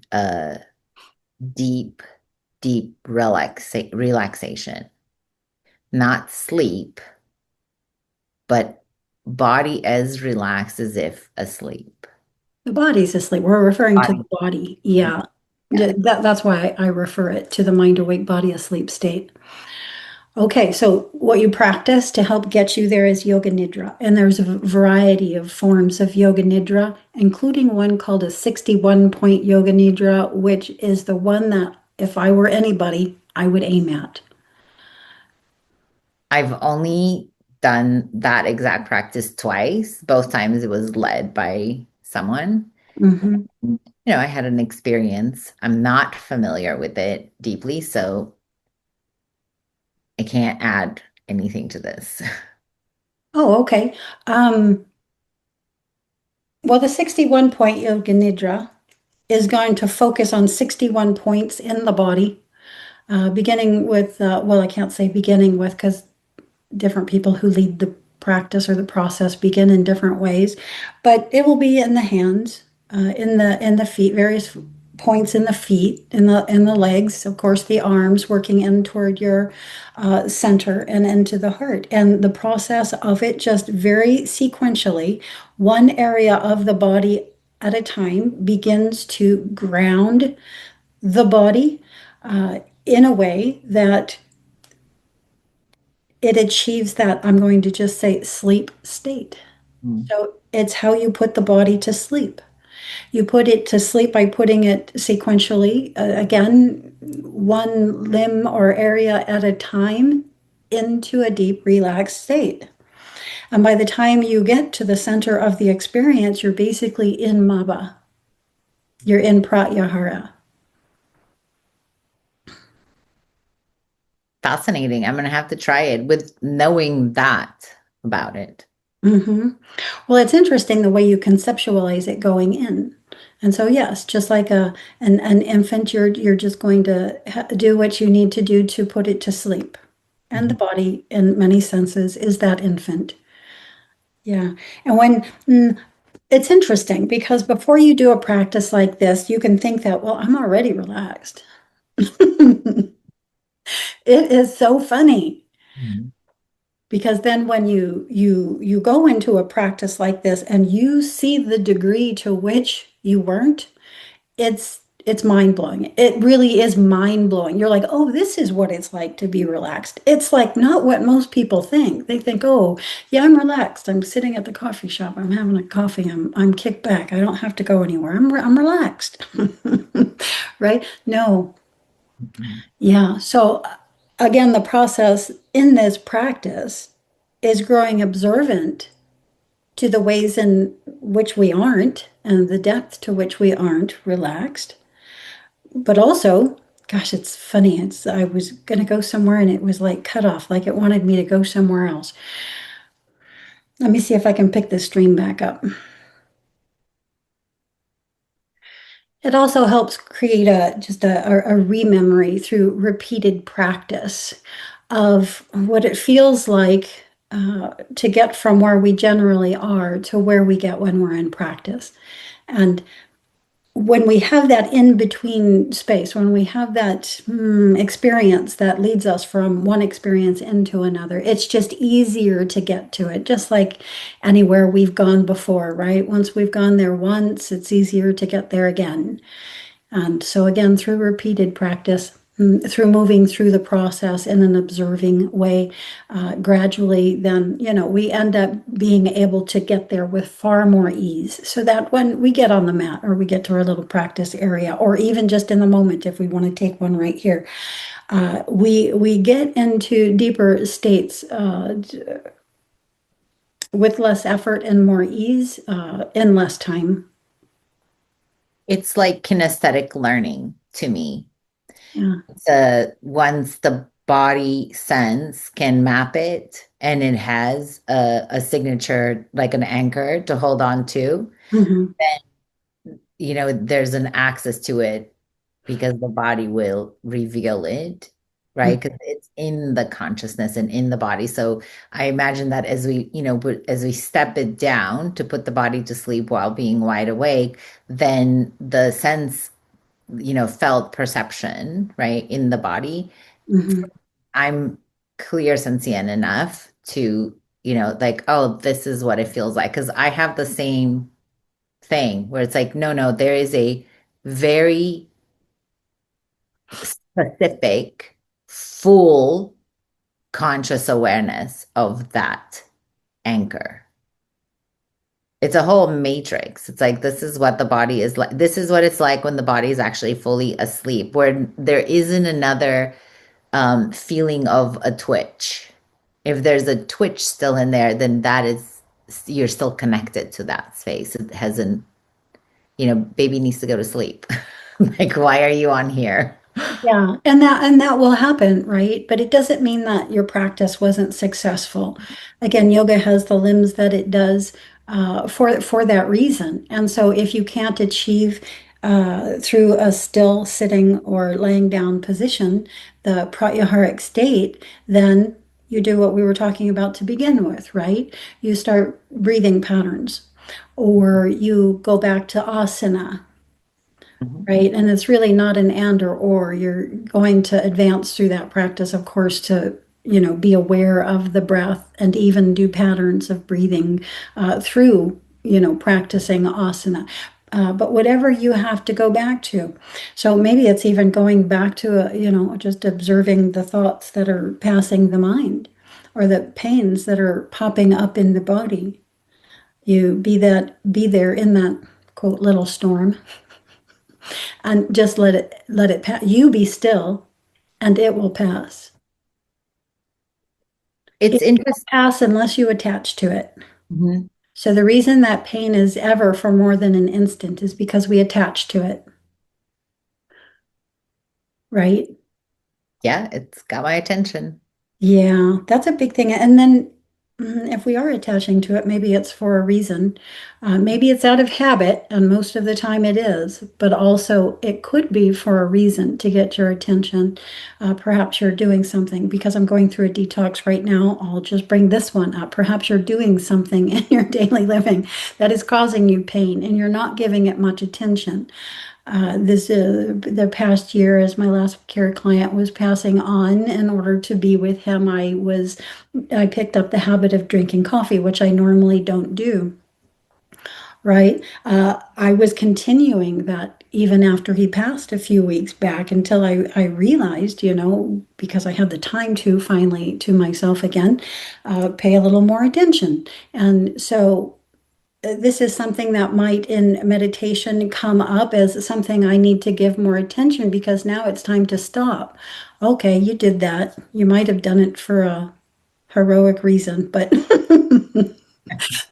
deep, deep relaxation, not sleep, but body as relaxed as if asleep. The body's asleep. We're referring to the Body. body. Yeah. Yeah. That's why I refer it to the mind awake, body asleep state. Okay, so what you practice to help get you there is Yoga Nidra. And there's a variety of forms of Yoga Nidra, including one called a 61 point Yoga Nidra, which is the one that if I were anybody, I would aim at. I've only done that exact practice twice. Both times it was led by someone. Mhm. I had an experience. I'm not familiar with it deeply, so I can't add anything to this. Oh, okay. Um, well, the 61 point Yoga Nidra is going to focus on 61 points in the body, beginning with, well, I can't say beginning with because different people who lead the practice or the process begin in different ways, but it will be in the hands, in the feet, various points in the feet, in the legs, of course, the arms working in toward your center and into the heart. And the process of it just very sequentially, one area of the body at a time begins to ground the body in a way that it achieves that, I'm going to just say, sleep state. Mm. So it's how you put the body to sleep. You put it to sleep by putting it sequentially, again, one limb or area at a time into a deep, relaxed state. And by the time you get to the center of the experience, you're basically in MABA. You're in pratyahara. Fascinating. I'm going to have to try it with knowing that about it. Hmm. Well, it's interesting the way you conceptualize it going in. And so, yes, just like an infant, you're just going to do what you need to do to put it to sleep. And the Mhm. body, in many senses, is that infant. Yeah. And it's interesting because before you do a practice like this, you can think that, well, I'm already relaxed. It is so funny. Mhm. Because then when you go into a practice like this and you see the degree to which you weren't, it's mind-blowing. It really is mind-blowing. You're like, oh, this is what it's like to be relaxed. It's like not what most people think. They think, oh, yeah, I'm relaxed. I'm sitting at the coffee shop. I'm having a coffee. I'm kicked back. I don't have to go anywhere. I'm relaxed. Right? No. Mhm. Yeah. So again, the process in this practice is growing observant to the ways in which we aren't and the depth to which we aren't relaxed. But also, gosh, it's funny. I was gonna go somewhere and it was like cut off, like it wanted me to go somewhere else. Let me see if I can pick this stream back up. It also helps create a rememory through repeated practice of what it feels like to get from where we generally are to where we get when we're in practice. And when we have that in between space, when we have that experience that leads us from one experience into another, it's just easier to get to it, just like anywhere we've gone before, right? Once we've gone there once, it's easier to get there again. And so, again, through repeated practice, through moving through the process in an observing way, gradually, then, we end up being able to get there with far more ease. So that when we get on the mat or we get to our little practice area, or even just in the moment, if we want to take one right here, we get into deeper states with less effort and more ease in less time. It's like kinesthetic learning to me. Yeah. Once the body sense can map it and it has a signature, like an anchor to hold on to, Mhm. there's an access to it because the body will reveal it, right? Because it's in the consciousness and in the body. So I imagine that as we step it down to put the body to sleep while being wide awake, then the sense, felt perception, right, in the body, Mhm. I'm clear sentient enough to, like, oh, this is what it feels like. Because I have the same thing where it's like, no, no, there is a very specific, full conscious awareness of that anchor. It's a whole matrix. It's like, this is what the body is like. This is what it's like when the body is actually fully asleep, where there isn't another feeling of a twitch. If there's a twitch still in there, then you're still connected to that space. It hasn't, baby needs to go to sleep. Like, why are you on here? Yeah, and that will happen, right? But it doesn't mean that your practice wasn't successful. Again, yoga has the limbs that it does for that reason. And so, if you can't achieve through a still sitting or laying down position the pratyaharic state, then you do what we were talking about to begin with, right? You start breathing patterns, or you go back to asana, Mhm. right? And it's really not an and or. You're going to advance through that practice, of course, to be aware of the breath and even do patterns of breathing through practicing asana. But whatever you have to go back to. So maybe it's even going back to just observing the thoughts that are passing the mind or the pains that are popping up in the body. You be there in that quote little storm and just let it pass. You be still and it will pass. It's It won't interesting. pass unless you attach to it. Mhm. So the reason that pain is ever for more than an instant is because we attach to it, right? Yeah, it's got my attention. Yeah, that's a big thing. And then if we are attaching to it, maybe it's for a reason. Maybe it's out of habit, and most of the time it is, but also it could be for a reason to get your attention. Perhaps you're doing something because I'm going through a detox right now. I'll just bring this one up. Perhaps you're doing something in your daily living that is causing you pain and you're not giving it much attention. The past year, as my last care client was passing on, in order to be with him, I picked up the habit of drinking coffee, which I normally don't do. Right? I was continuing that even after he passed a few weeks back until I realized, because I had the time to finally to myself again, pay a little more attention. And so this is something that might in meditation come up as something I need to give more attention because now it's time to stop. Okay, you did that. You might have done it for a heroic reason, but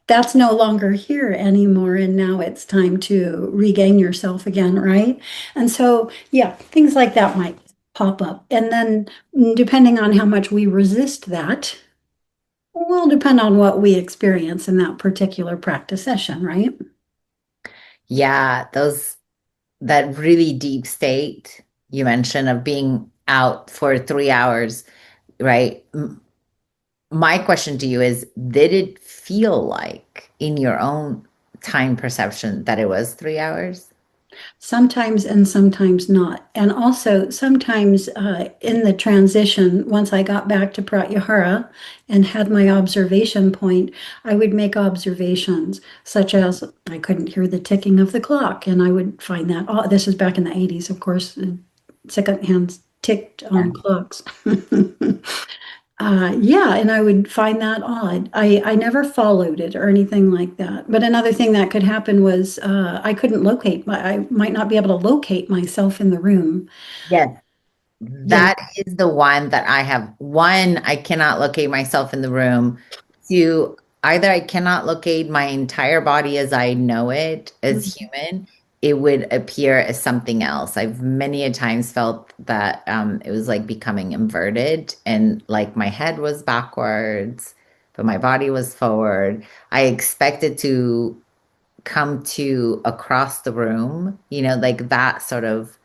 that's no longer here anymore. And now it's time to regain yourself again, right? And so, yeah, things like that might pop up. And then, depending on how much we resist that, will depend on what we experience in that particular practice session, right? Yeah, that really deep state you mentioned of being out for 3 hours, right? My question to you is, did it feel like in your own time perception that it was 3 hours? Sometimes and sometimes not. And also, sometimes in the transition, once I got back to pratyahara and had my observation point, I would make observations such as I couldn't hear the ticking of the clock. And I would find that, oh, this is back in the 80s, of course, second hands ticked Yeah. on clocks. Yeah, and I would find that odd. I never followed it or anything like that. But another thing that could happen was I couldn't I might not be able to locate myself in the room. Yes. Yeah. That is the one that I have. One, I cannot locate myself in the room. Two, either I cannot locate my entire body as I know it as Mhm. human, it would appear as something else. I've many a times felt that it was like becoming inverted and like my head was backwards, but my body was forward. I expected to come to across the room, like that sort of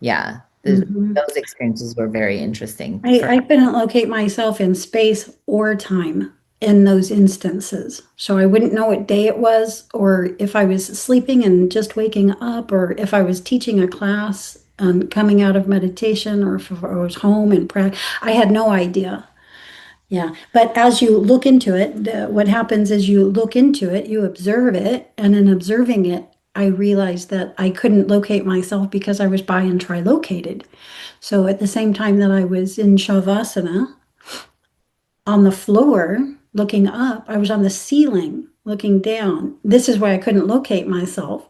yeah, Mhm. those experiences were very interesting for. I couldn't locate myself in space or time in those instances. So I wouldn't know what day it was, or if I was sleeping and just waking up, or if I was teaching a class and coming out of meditation, or if I was home and practice. I had no idea. Yeah, but as you look into it, what happens is you look into it, you observe it, and in observing it, I realized that I couldn't locate myself because I was bi and trilocated. So at the same time that I was in Shavasana on the floor looking up, I was on the ceiling looking down. This is why I couldn't locate myself.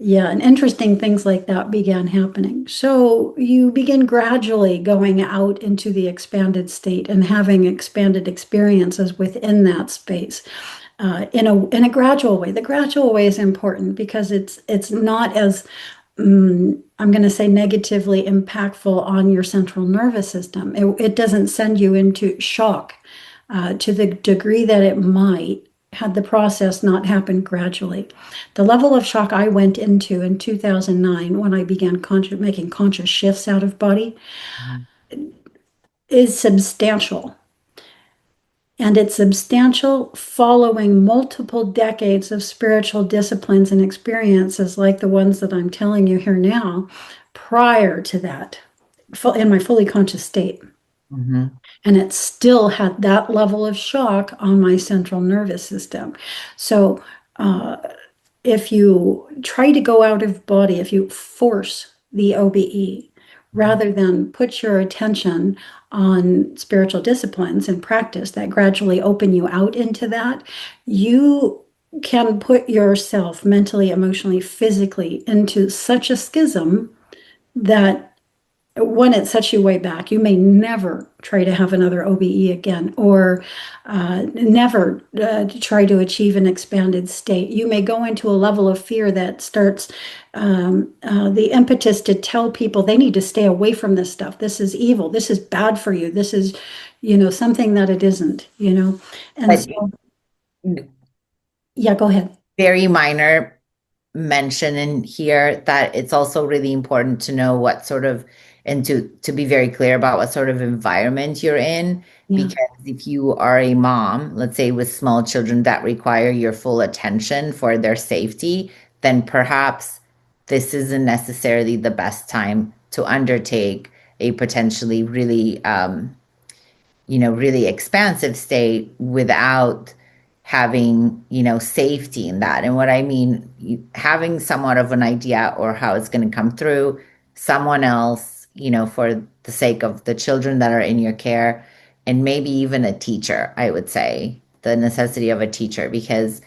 Yeah, and interesting things like that began happening. So you begin gradually going out into the expanded state and having expanded experiences within that space in a gradual way. The gradual way is important because it's not as I'm going to say negatively impactful on your central nervous system. It doesn't send you into shock to the degree that it might had the process not happened gradually. The level of shock I went into in 2009 when I began making conscious shifts out of body Mhm. is substantial. And it's substantial following multiple decades of spiritual disciplines and experiences like the ones that I'm telling you here now, prior to that, in my fully conscious state. Mhm. And it still had that level of shock on my central nervous system. So, uh, if you try to go out of body, if you force the OBE rather than put your attention on spiritual disciplines and practice that gradually open you out into that, you can put yourself mentally, emotionally, physically into such a schism that when it sets you way back, you may never try to have another OBE again, or never try to achieve an expanded state. You may go into a level of fear that starts the impetus to tell people they need to stay away from this stuff. This is evil. This is bad for you. This is, something that it isn't. And But so, yeah, go ahead. very minor mention in here that it's also really important to know what sort of and to be very clear about what sort of environment you're in, Yeah. because if you are a mom, let's say with small children that require your full attention for their safety, then perhaps this isn't necessarily the best time to undertake a potentially really, really expansive state without having, safety in that. And what I mean, having somewhat of an idea or how it's going to come through, someone else, for the sake of the children that are in your care, and maybe even a teacher, I would say, the necessity of a teacher, because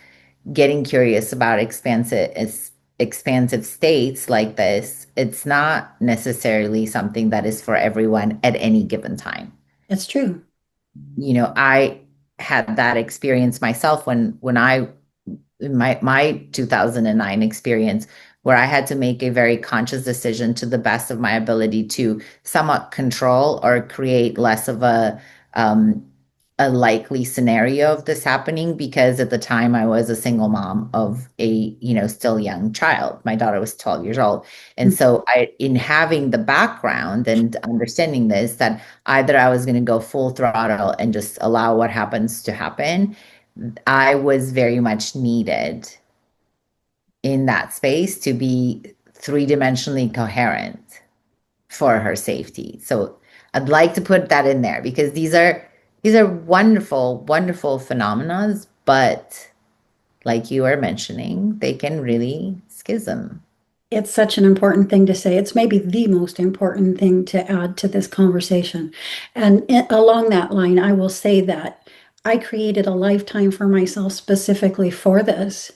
getting curious about expansive states like this, it's not necessarily something that is for everyone at any given time. It's true. I had that experience myself when I in my 2009 experience, where I had to make a very conscious decision to the best of my ability to somewhat control or create less of um, a likely scenario of this happening, because at the time I was a single mom of a, still young child. My daughter was 12 years old. And so in having the background and understanding this, that either I was going to go full throttle and just allow what happens to happen, I was very much needed in that space to be three-dimensionally coherent for her safety. So I'd like to put that in there, because these are wonderful, wonderful phenomena, but like you were mentioning, they can really schism. It's such an important thing to say. It's maybe the most important thing to add to this conversation. And along that line, I will say that I created a lifetime for myself specifically for this.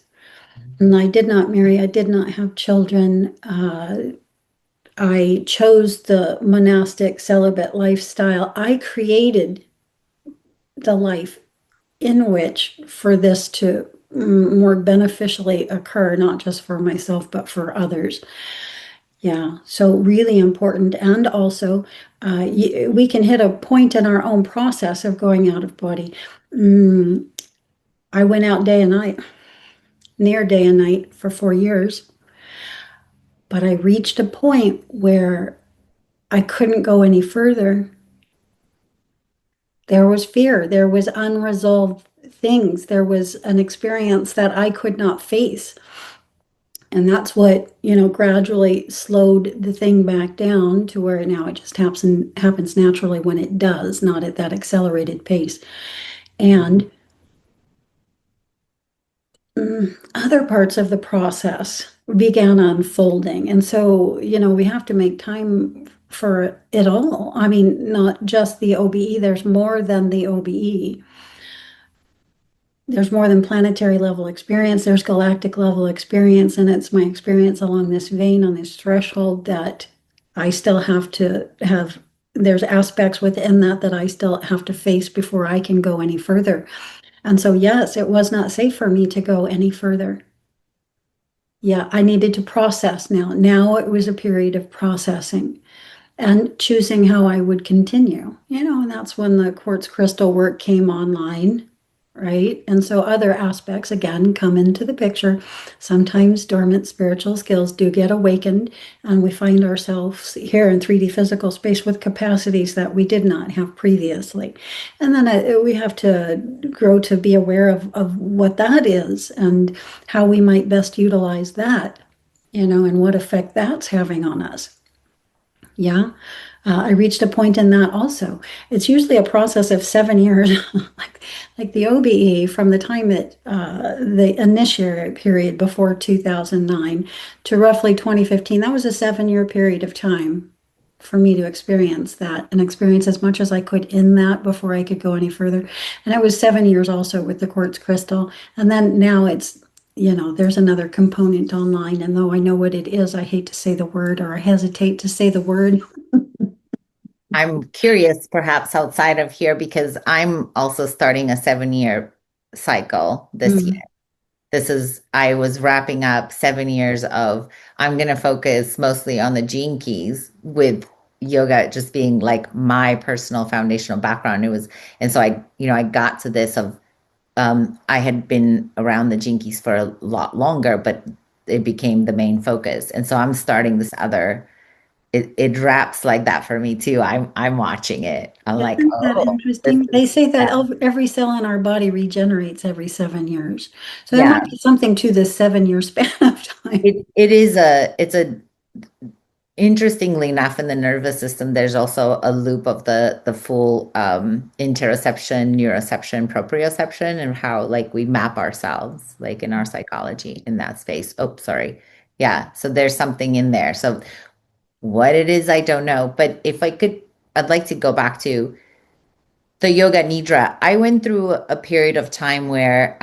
And I did not marry, I did not have children. I chose the monastic celibate lifestyle. I created the life in which for this to more beneficially occur, not just for myself, but for others. Yeah, so really important. And also, we can hit a point in our own process of going out of body. I went out day and night, near day and night for 4 years, but I reached a point where I couldn't go any further. There was fear, there was unresolved things, there was an experience that I could not face. And that's what, gradually slowed the thing back down to where now it just happens naturally when it does, not at that accelerated pace. And other parts of the process began unfolding. And so, we have to make time for it all. I mean, not just the OBE, there's more than the OBE. There's more than planetary level experience, there's galactic level experience, and it's my experience along this vein, on this threshold, that I still have to have. There's aspects within that I still have to face before I can go any further. And so, yes, it was not safe for me to go any further. Yeah, I needed to process now. Now it was a period of processing and choosing how I would continue, and that's when the quartz crystal work came online, right? And so other aspects again come into the picture. Sometimes dormant spiritual skills do get awakened, and we find ourselves here in 3D physical space with capacities that we did not have previously. And then we have to grow to be aware of what that is and how we might best utilize that, and what effect that's having on us. Yeah, I reached a point in that also. It's usually a process of 7 years, like the OBE, from the time the initiatory period before 2009 to roughly 2015. That was a 7-year period of time for me to experience that and experience as much as I could in that before I could go any further. And it was 7 years also with the quartz crystal. And then now it's there's another component online, and though I know what it is, I hate to say the word, or I hesitate to say the word. I'm curious, perhaps outside of here, because I'm also starting a 7-year cycle this year. I was wrapping up 7 years of, I'm going to focus mostly on the gene keys, with yoga just being like my personal foundational background. And so I got to this of, I had been around the gene keys for a lot longer, but it became the main focus. And so I'm starting this other it wraps like that for me too. I'm watching it. I'm like, Isn't that oh, this interesting? is They say that yeah, every cell in our body regenerates every 7 years. So there yeah. might be something to this 7 year span of time. It is a it's a interestingly enough in the nervous system, there's also a loop of the full interoception, neuroception, proprioception, and how like we map ourselves like in our psychology in that space. Oh, sorry. Yeah. So there's something in there. So what it is, I don't know. But if I could, I'd like to go back to the yoga nidra. I went through a period of time where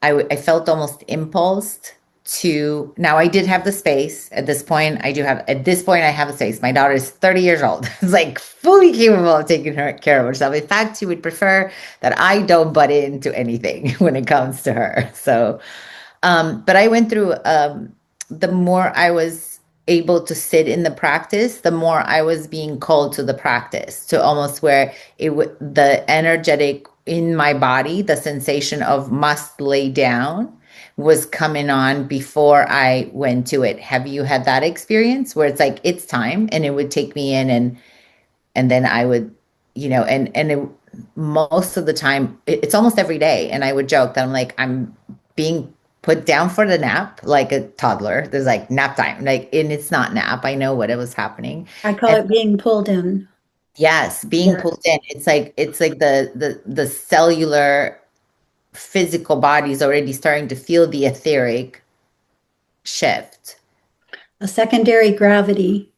I felt almost impulsed to. Now I did have the space at this point. At this point I have a space. My daughter is 30 years old. It's like fully capable of taking care of herself. In fact, she would prefer that I don't butt into anything when it comes to her. So but I went through the more I was able to sit in the practice, the more I was being called to the practice, to almost where it would the energetic in my body, the sensation of must lay down was coming on before I went to it. Have you had that experience where it's like it's time and it would take me in and then I would, most of the time, it's almost every day. And I would joke that I'm like, I'm being put down for the nap like a toddler. There's like nap time, like, and it's not nap. I know what it was happening. I call And it being pulled in. yes, being Yeah. pulled in, it's like the cellular physical body is already starting to feel the etheric shift. A secondary gravity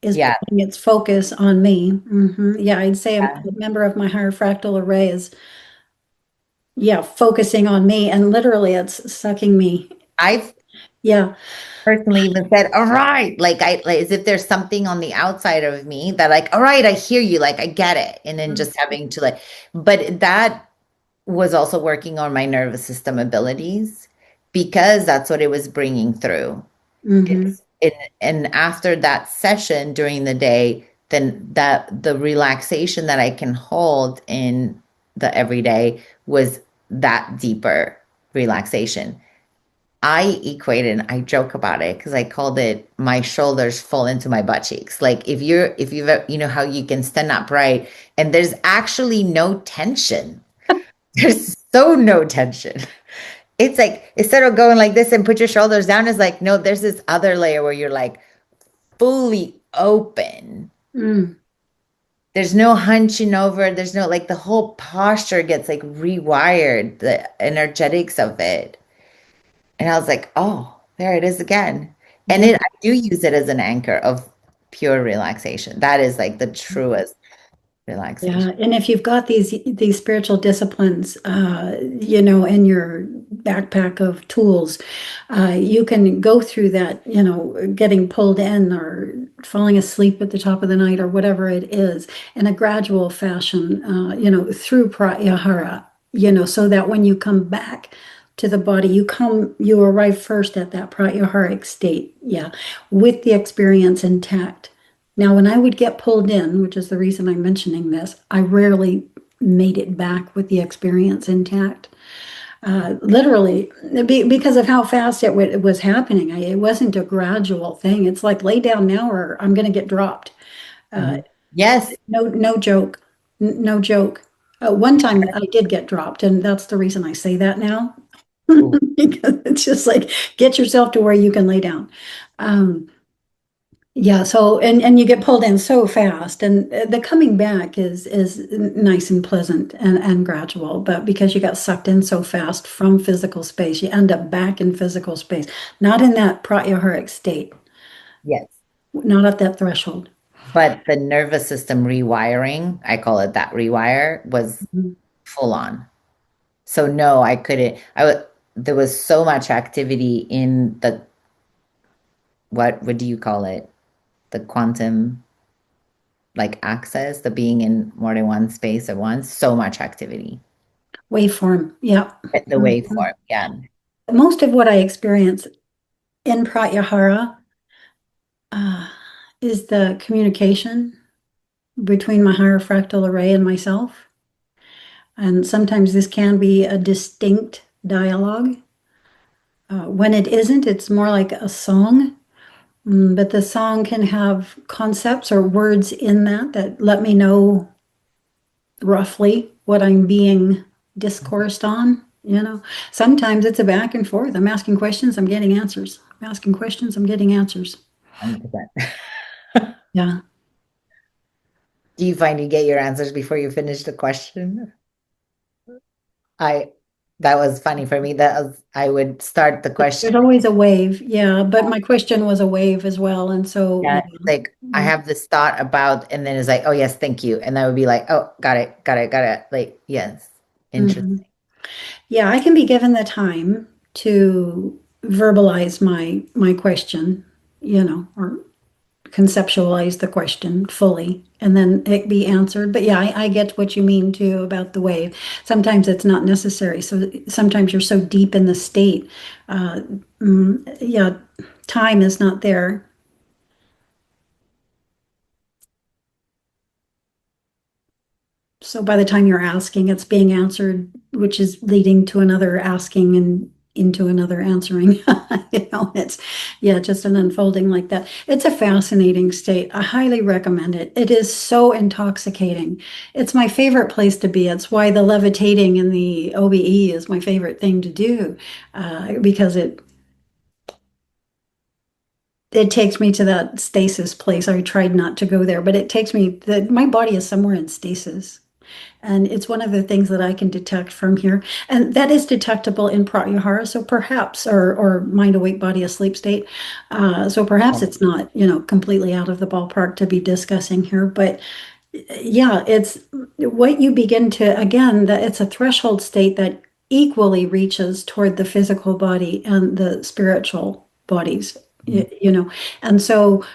is Yeah. putting its focus on me. Yeah, I'd say a member of my higher fractal array is, yeah, focusing on me, and literally it's sucking me. I've Yeah, personally even said, all right, like as if there's something on the outside of me that like, all right, I hear you, like I get it. And then just having to like, but that was also working on my nervous system abilities because that's what it was bringing through. hmm And after that session during the day, then that the relaxation that I can hold in the everyday was that deeper relaxation. I equate it and I joke about it because I called it my shoulders fall into my butt cheeks. Like if you've you know how you can stand upright and there's actually no tension. There's so no tension. It's like instead of going like this and put your shoulders down, it's like no, there's this other layer where you're like fully open. mm, There's no hunching over. There's no like the whole posture gets like rewired, the energetics of it. And I was like, oh, there it is again. And yeah. I do use it as an anchor of pure relaxation. That is like the truest relaxation. Yeah, and if you've got these spiritual disciplines, in your backpack of tools, you can go through that, getting pulled in or falling asleep at the top of the night or whatever it is in a gradual fashion, through pratyahara, so that when you come back to the body, you arrive first at that pratyaharic state, yeah, with the experience intact. Now, when I would get pulled in, which is the reason I'm mentioning this, I rarely made it back with the experience intact. Literally, because of how fast it was happening. It wasn't a gradual thing. It's like lay down now or I'm going to get dropped. Uh, Mhm. Yes. no joke. No joke. One time I did get dropped, and that's the reason I say that now. Ooh. Because it's just like get yourself to where you can lay down. Um, Yeah, so and you get pulled in so fast, and the coming back is nice and pleasant and gradual, but because you got sucked in so fast from physical space, you end up back in physical space, not in that pratyaharic state, Yes. not at that threshold. But the nervous system rewiring, I call it that rewire, was Mhm. full on. So no, I couldn't. There was so much activity in the what do you call it? The quantum like access, the being in more than one space at once. So much activity. Waveform, yeah. The Mhm. waveform, yeah. Most of what I experience in pratyahara uh, is the communication between my higher fractal array and myself. And sometimes this can be a distinct dialogue. When it isn't, it's more like a song. But the song can have concepts or words in that let me know roughly what I'm being discoursed on. Sometimes it's a back and forth. I'm asking questions, I'm getting answers. I'm asking questions, I'm getting answers. 100%. Yeah. Do you find you get your answers before you finish the question? I That was funny for me. I would start the There's question. always a wave. Yeah. But my question was a wave as well. And so, Yeah, yeah. it's like I have this thought about, and then it's like, oh yes, thank you. And I would be like, oh, got it, got it, got it. Like, yes, Mhm. interesting. Yeah, I can be given the time to verbalize my question, or conceptualize the question fully, and then it be answered. But yeah, I get what you mean too about the wave. Sometimes it's not necessary. So sometimes you're so deep in the state. Uh, yeah, time is not there. So by the time you're asking, it's being answered, which is leading to another asking and into another answering. It's, yeah, just an unfolding like that. It's a fascinating state. I highly recommend it. It is so intoxicating. It's my favorite place to be. It's why the levitating in the OBE is my favorite thing to do, because it takes me to that stasis place. I tried not to go there, but it takes me, my body is somewhere in stasis. And it's one of the things that I can detect from here. And that is detectable in pratyahara. So perhaps, or mind awake, body asleep state. So perhaps it's not, completely out of the ballpark to be discussing here. But yeah, it's what you begin to, again, that it's a threshold state that equally reaches toward the physical body and the spiritual bodies, And so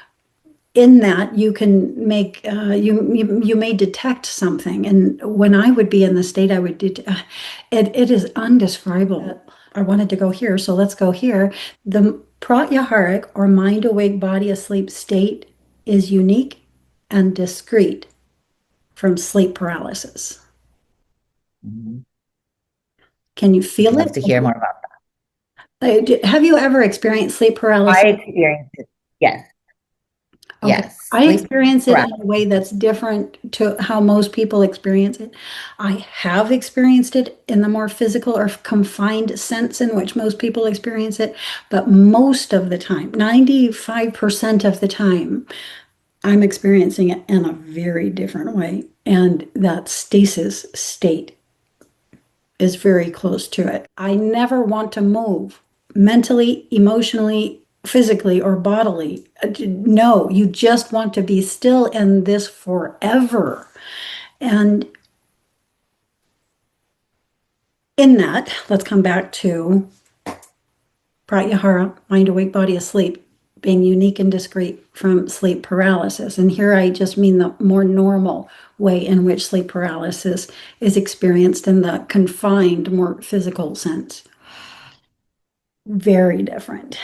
in that you can make you may detect something, and when I would be in the state I would it is undescribable. I wanted to go here, so let's go here. The pratyaharic, or mind awake body asleep state, is unique and discrete from sleep paralysis. Mhm. Can you I'd feel love it? to hear more about that. Have you ever experienced sleep paralysis? I experienced it. Yes, Okay, yes. I Sleep experience it in a paralysis. way that's different to how most people experience it. I have experienced it in the more physical or confined sense in which most people experience it, but most of the time, 95% of the time, I'm experiencing it in a very different way. And that stasis state is very close to it. I never want to move mentally, emotionally, physically, or bodily. No, you just want to be still in this forever. And in that, let's come back to pratyahara, mind awake, body asleep, being unique and discrete from sleep paralysis. And here I just mean the more normal way in which sleep paralysis is experienced in the confined, more physical sense. Very different.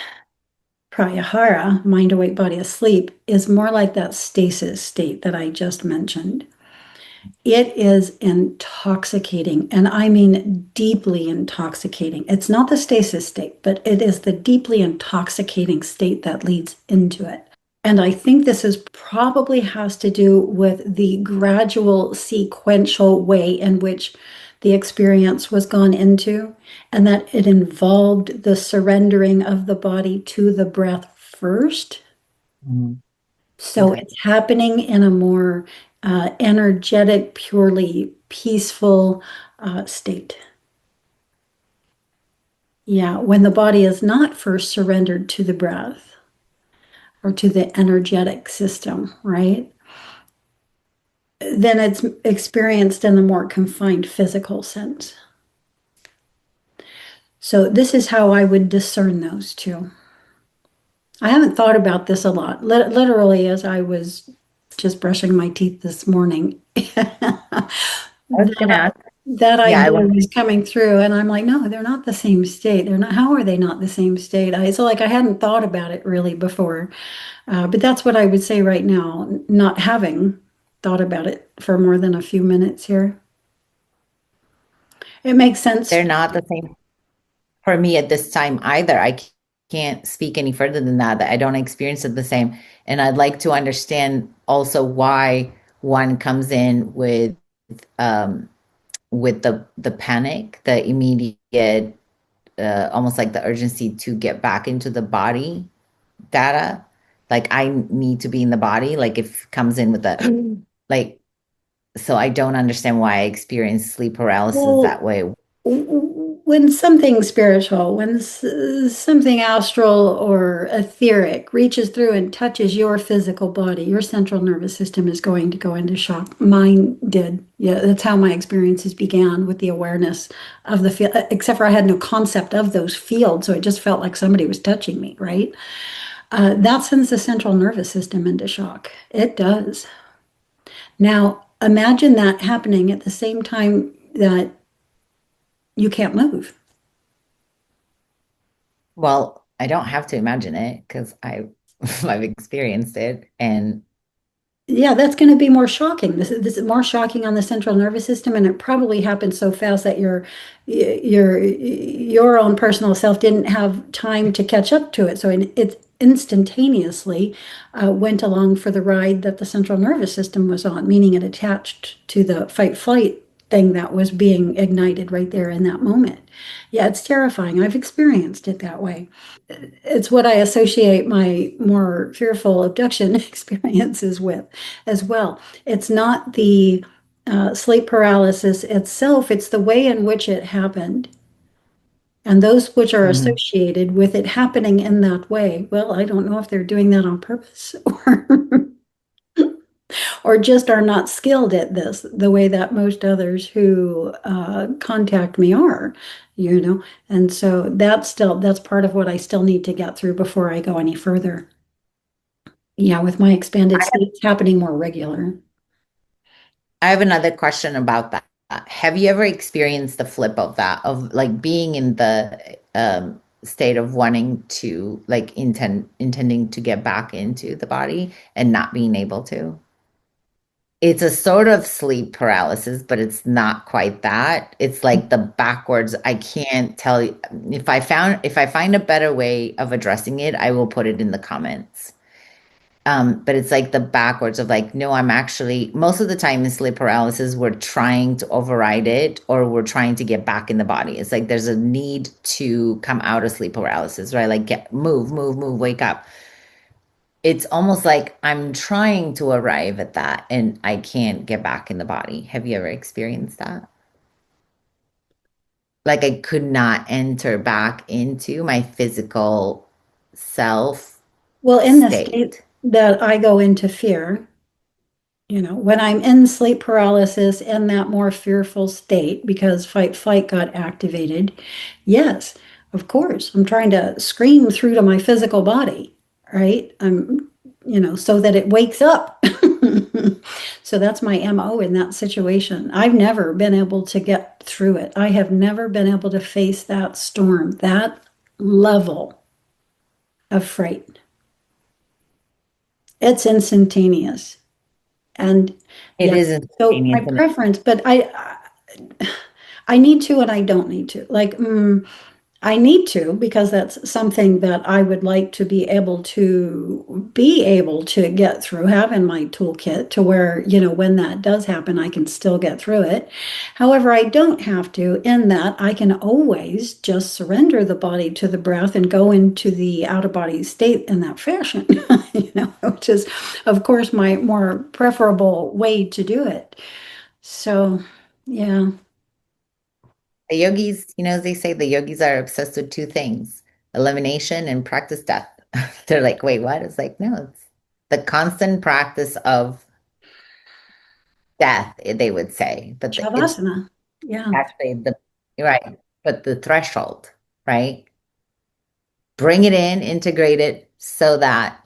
Pratyahara, mind awake, body asleep, is more like that stasis state that I just mentioned. It is intoxicating, and I mean deeply intoxicating. It's not the stasis state, but it is the deeply intoxicating state that leads into it. And I think this is probably has to do with the gradual sequential way in which the experience was gone into, and that it involved the surrendering of the body to the breath first. Mhm. So Okay. it's happening in a more energetic, purely peaceful state. Yeah, when the body is not first surrendered to the breath or to the energetic system, right? Then it's experienced in the more confined physical sense. So this is how I would discern those two. I haven't thought about this a lot. Literally, as I was just brushing my teeth this morning, I was gonna ask. that Yeah, I idea want. was coming through, and I'm like, no, they're not the same state. They're not. How are they not the same state? So like I hadn't thought about it really before, but that's what I would say right now, not having thought about it for more than a few minutes here. It makes sense. They're not the same for me at this time either. can't speak any further than that, that I don't experience it the same. And I'd like to understand also why one comes in with the panic, the immediate, almost like the urgency to get back into the body data. Like I need to be in the body. Like if it comes in with the like, so I don't understand why I experience sleep paralysis that Well, way. when something spiritual, when something astral or etheric reaches through and touches your physical body, your central nervous system is going to go into shock. Mine did. Yeah, that's how my experiences began, with the awareness of the field, except for I had no concept of those fields. So it just felt like somebody was touching me, right? That sends the central nervous system into shock. It does. Now, imagine that happening at the same time that you can't move. Well, I don't have to imagine it because I've experienced it. And Yeah, that's going to be more shocking. This is more shocking on the central nervous system, and it probably happened so fast that your own personal self didn't have time to catch up to it. So it instantaneously went along for the ride that the central nervous system was on, meaning it attached to the fight flight thing that was being ignited right there in that moment. Yeah, it's terrifying. I've experienced it that way. It's what I associate my more fearful abduction experiences with as well. It's not the sleep paralysis itself, it's the way in which it happened. And those which are Mhm. associated with it happening in that way, well, I don't know if they're doing that on purpose or just are not skilled at this the way that most others who contact me are, you know. And so that's part of what I still need to get through before I go any further. Yeah, with my expanded states happening more regular. I have another question about that. Have you ever experienced the flip of that, of like being in the state of wanting to, like intending to get back into the body and not being able to? It's a sort of sleep paralysis, but it's not quite that. It's like the backwards. I can't tell you if I find a better way of addressing it, I will put it in the comments. But it's like the backwards of like, no, I'm actually most of the time in sleep paralysis, we're trying to override it or we're trying to get back in the body. It's like there's a need to come out of sleep paralysis, right? Like move, wake up. It's almost like I'm trying to arrive at that and I can't get back in the body. Have you ever experienced that? Like I could not enter back into my physical self Well, in the state state. that I go into fear, when I'm in sleep paralysis in that more fearful state because fight flight got activated, yes, of course, I'm trying to scream through to my physical body, right? So that it wakes up. So that's my MO in that situation. I've never been able to get through it. I have never been able to face that storm, that level of fright. It's instantaneous. And It yeah, is so my instantaneous and preference, but I need to and I don't need to. Like, I need to because that's something that I would like to be able to get through, have in my toolkit to where, when that does happen, I can still get through it. However, I don't have to, in that I can always just surrender the body to the breath and go into the out of body state in that fashion, which is, of course, my more preferable way to do it. So, yeah. the yogis, they say the yogis are obsessed with two things, elimination and practice death. They're like, wait, what? It's like, no, it's the constant practice of death, they would say. But it's Shavasana. Yeah. actually right, but the threshold, right? Bring it in, integrate it so that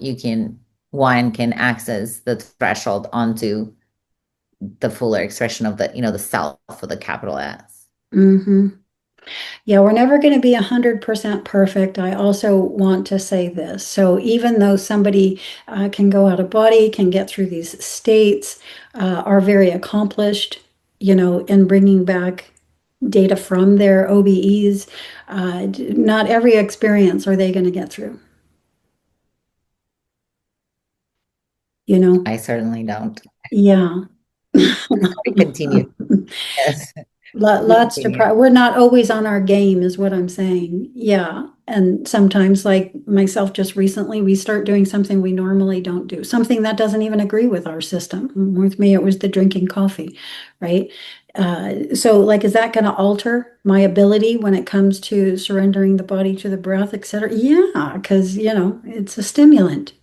one can access the threshold onto the fuller expression of the self with a capital S. hmm Yeah, we're never going to be 100% perfect. I also want to say this. So even though somebody can go out of body, can get through these states, are very accomplished, in bringing back data from their OBEs. Not every experience are they going to get through, you know? I certainly don't. Yeah. We continue. Yes. We Lots to continue. we're not always on our game is what I'm saying. Yeah. And sometimes, like myself, just recently, we start doing something we normally don't do, something that doesn't even agree with our system. With me, it was the drinking coffee, right? So like, is that going to alter my ability when it comes to surrendering the body to the breath, et cetera? Yeah, because, it's a stimulant.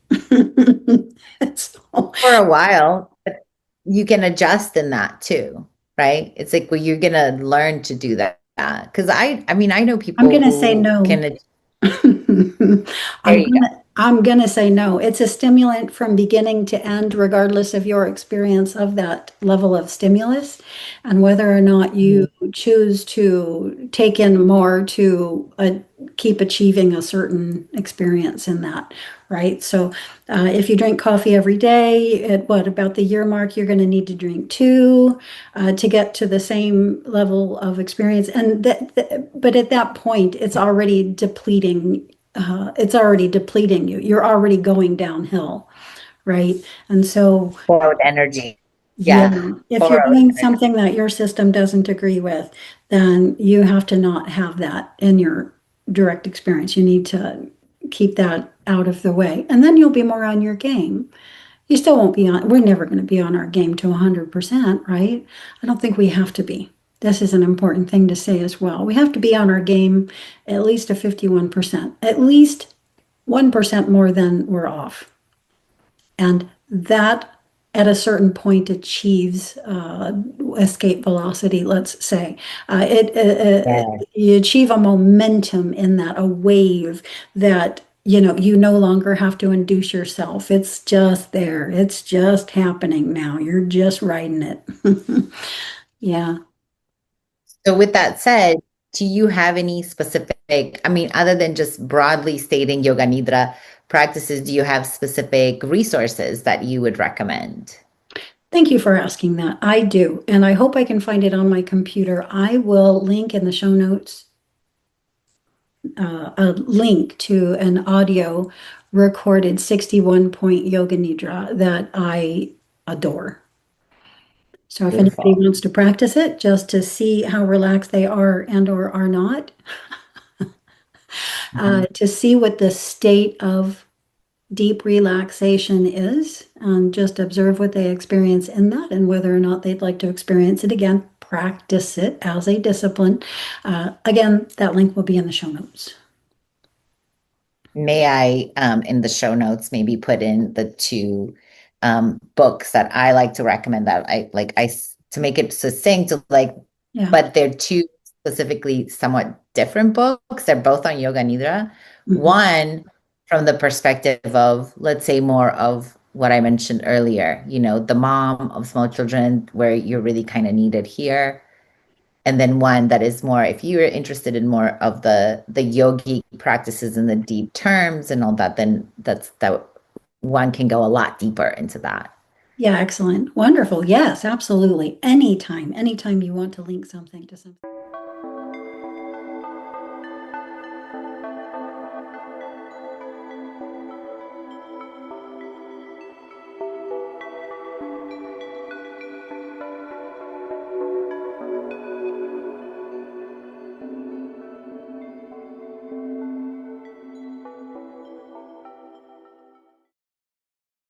It's For a while, but you can adjust in that too, right? It's like, well, you're gonna learn to do that. Because I mean, I know I'm people gonna say who no. can. There I'm you go. gonna I'm gonna say no. It's a stimulant from beginning to end, regardless of your experience of that level of stimulus, and whether or not you Mhm. choose to take in more to keep achieving a certain experience in that, right? So, if you drink coffee every day, at what about the year mark, you're going to need to drink two to get to the same level of experience. And but at that point, it's already depleting you. You're already going downhill, right? And so, Borrowed energy. yeah, Yeah, if you're borrowed doing energy. something that your system doesn't agree with, then you have to not have that in your direct experience. You need to keep that out of the way, and then you'll be more on your game. You still won't be on, we're never going to be on our game to 100%, right? I don't think we have to be. This is an important thing to say as well. We have to be on our game at least a 51%, at least 1% more than we're off. And that at a certain point achieves escape velocity, let's say. Yeah. You achieve a momentum in that, a wave that you no longer have to induce yourself. It's just there. It's just happening now. You're just riding it. Yeah. So with that said, do you have any specific, I mean, other than just broadly stating yoga nidra practices, do you have specific resources that you would recommend? Thank you for asking that. I do, and I hope I can find it on my computer. I will link in the show notes a link to an audio recorded 61-point yoga nidra that I adore. So if anybody Beautiful. wants to practice it just to see how relaxed they are and or are not, Mhm. to see what the state of deep relaxation is, and just observe what they experience in that and whether or not they'd like to experience it again, practice it as a discipline. Again, that link will be in the show notes. May I, in the show notes, maybe put in the two books that I like to recommend that I like to make it succinct, like, Yeah. but they're two specifically somewhat different books. They're both on Yoga Nidra. Mhm. One from the perspective of, let's say, more of what I mentioned earlier, the mom of small children, where you're really kind of needed here, and then one that is more, if you're interested in more of the yogi practices and the deep terms and all that, then that one can go a lot deeper into that. Yeah, excellent. Wonderful. Yes, absolutely. Anytime you want to link something to something.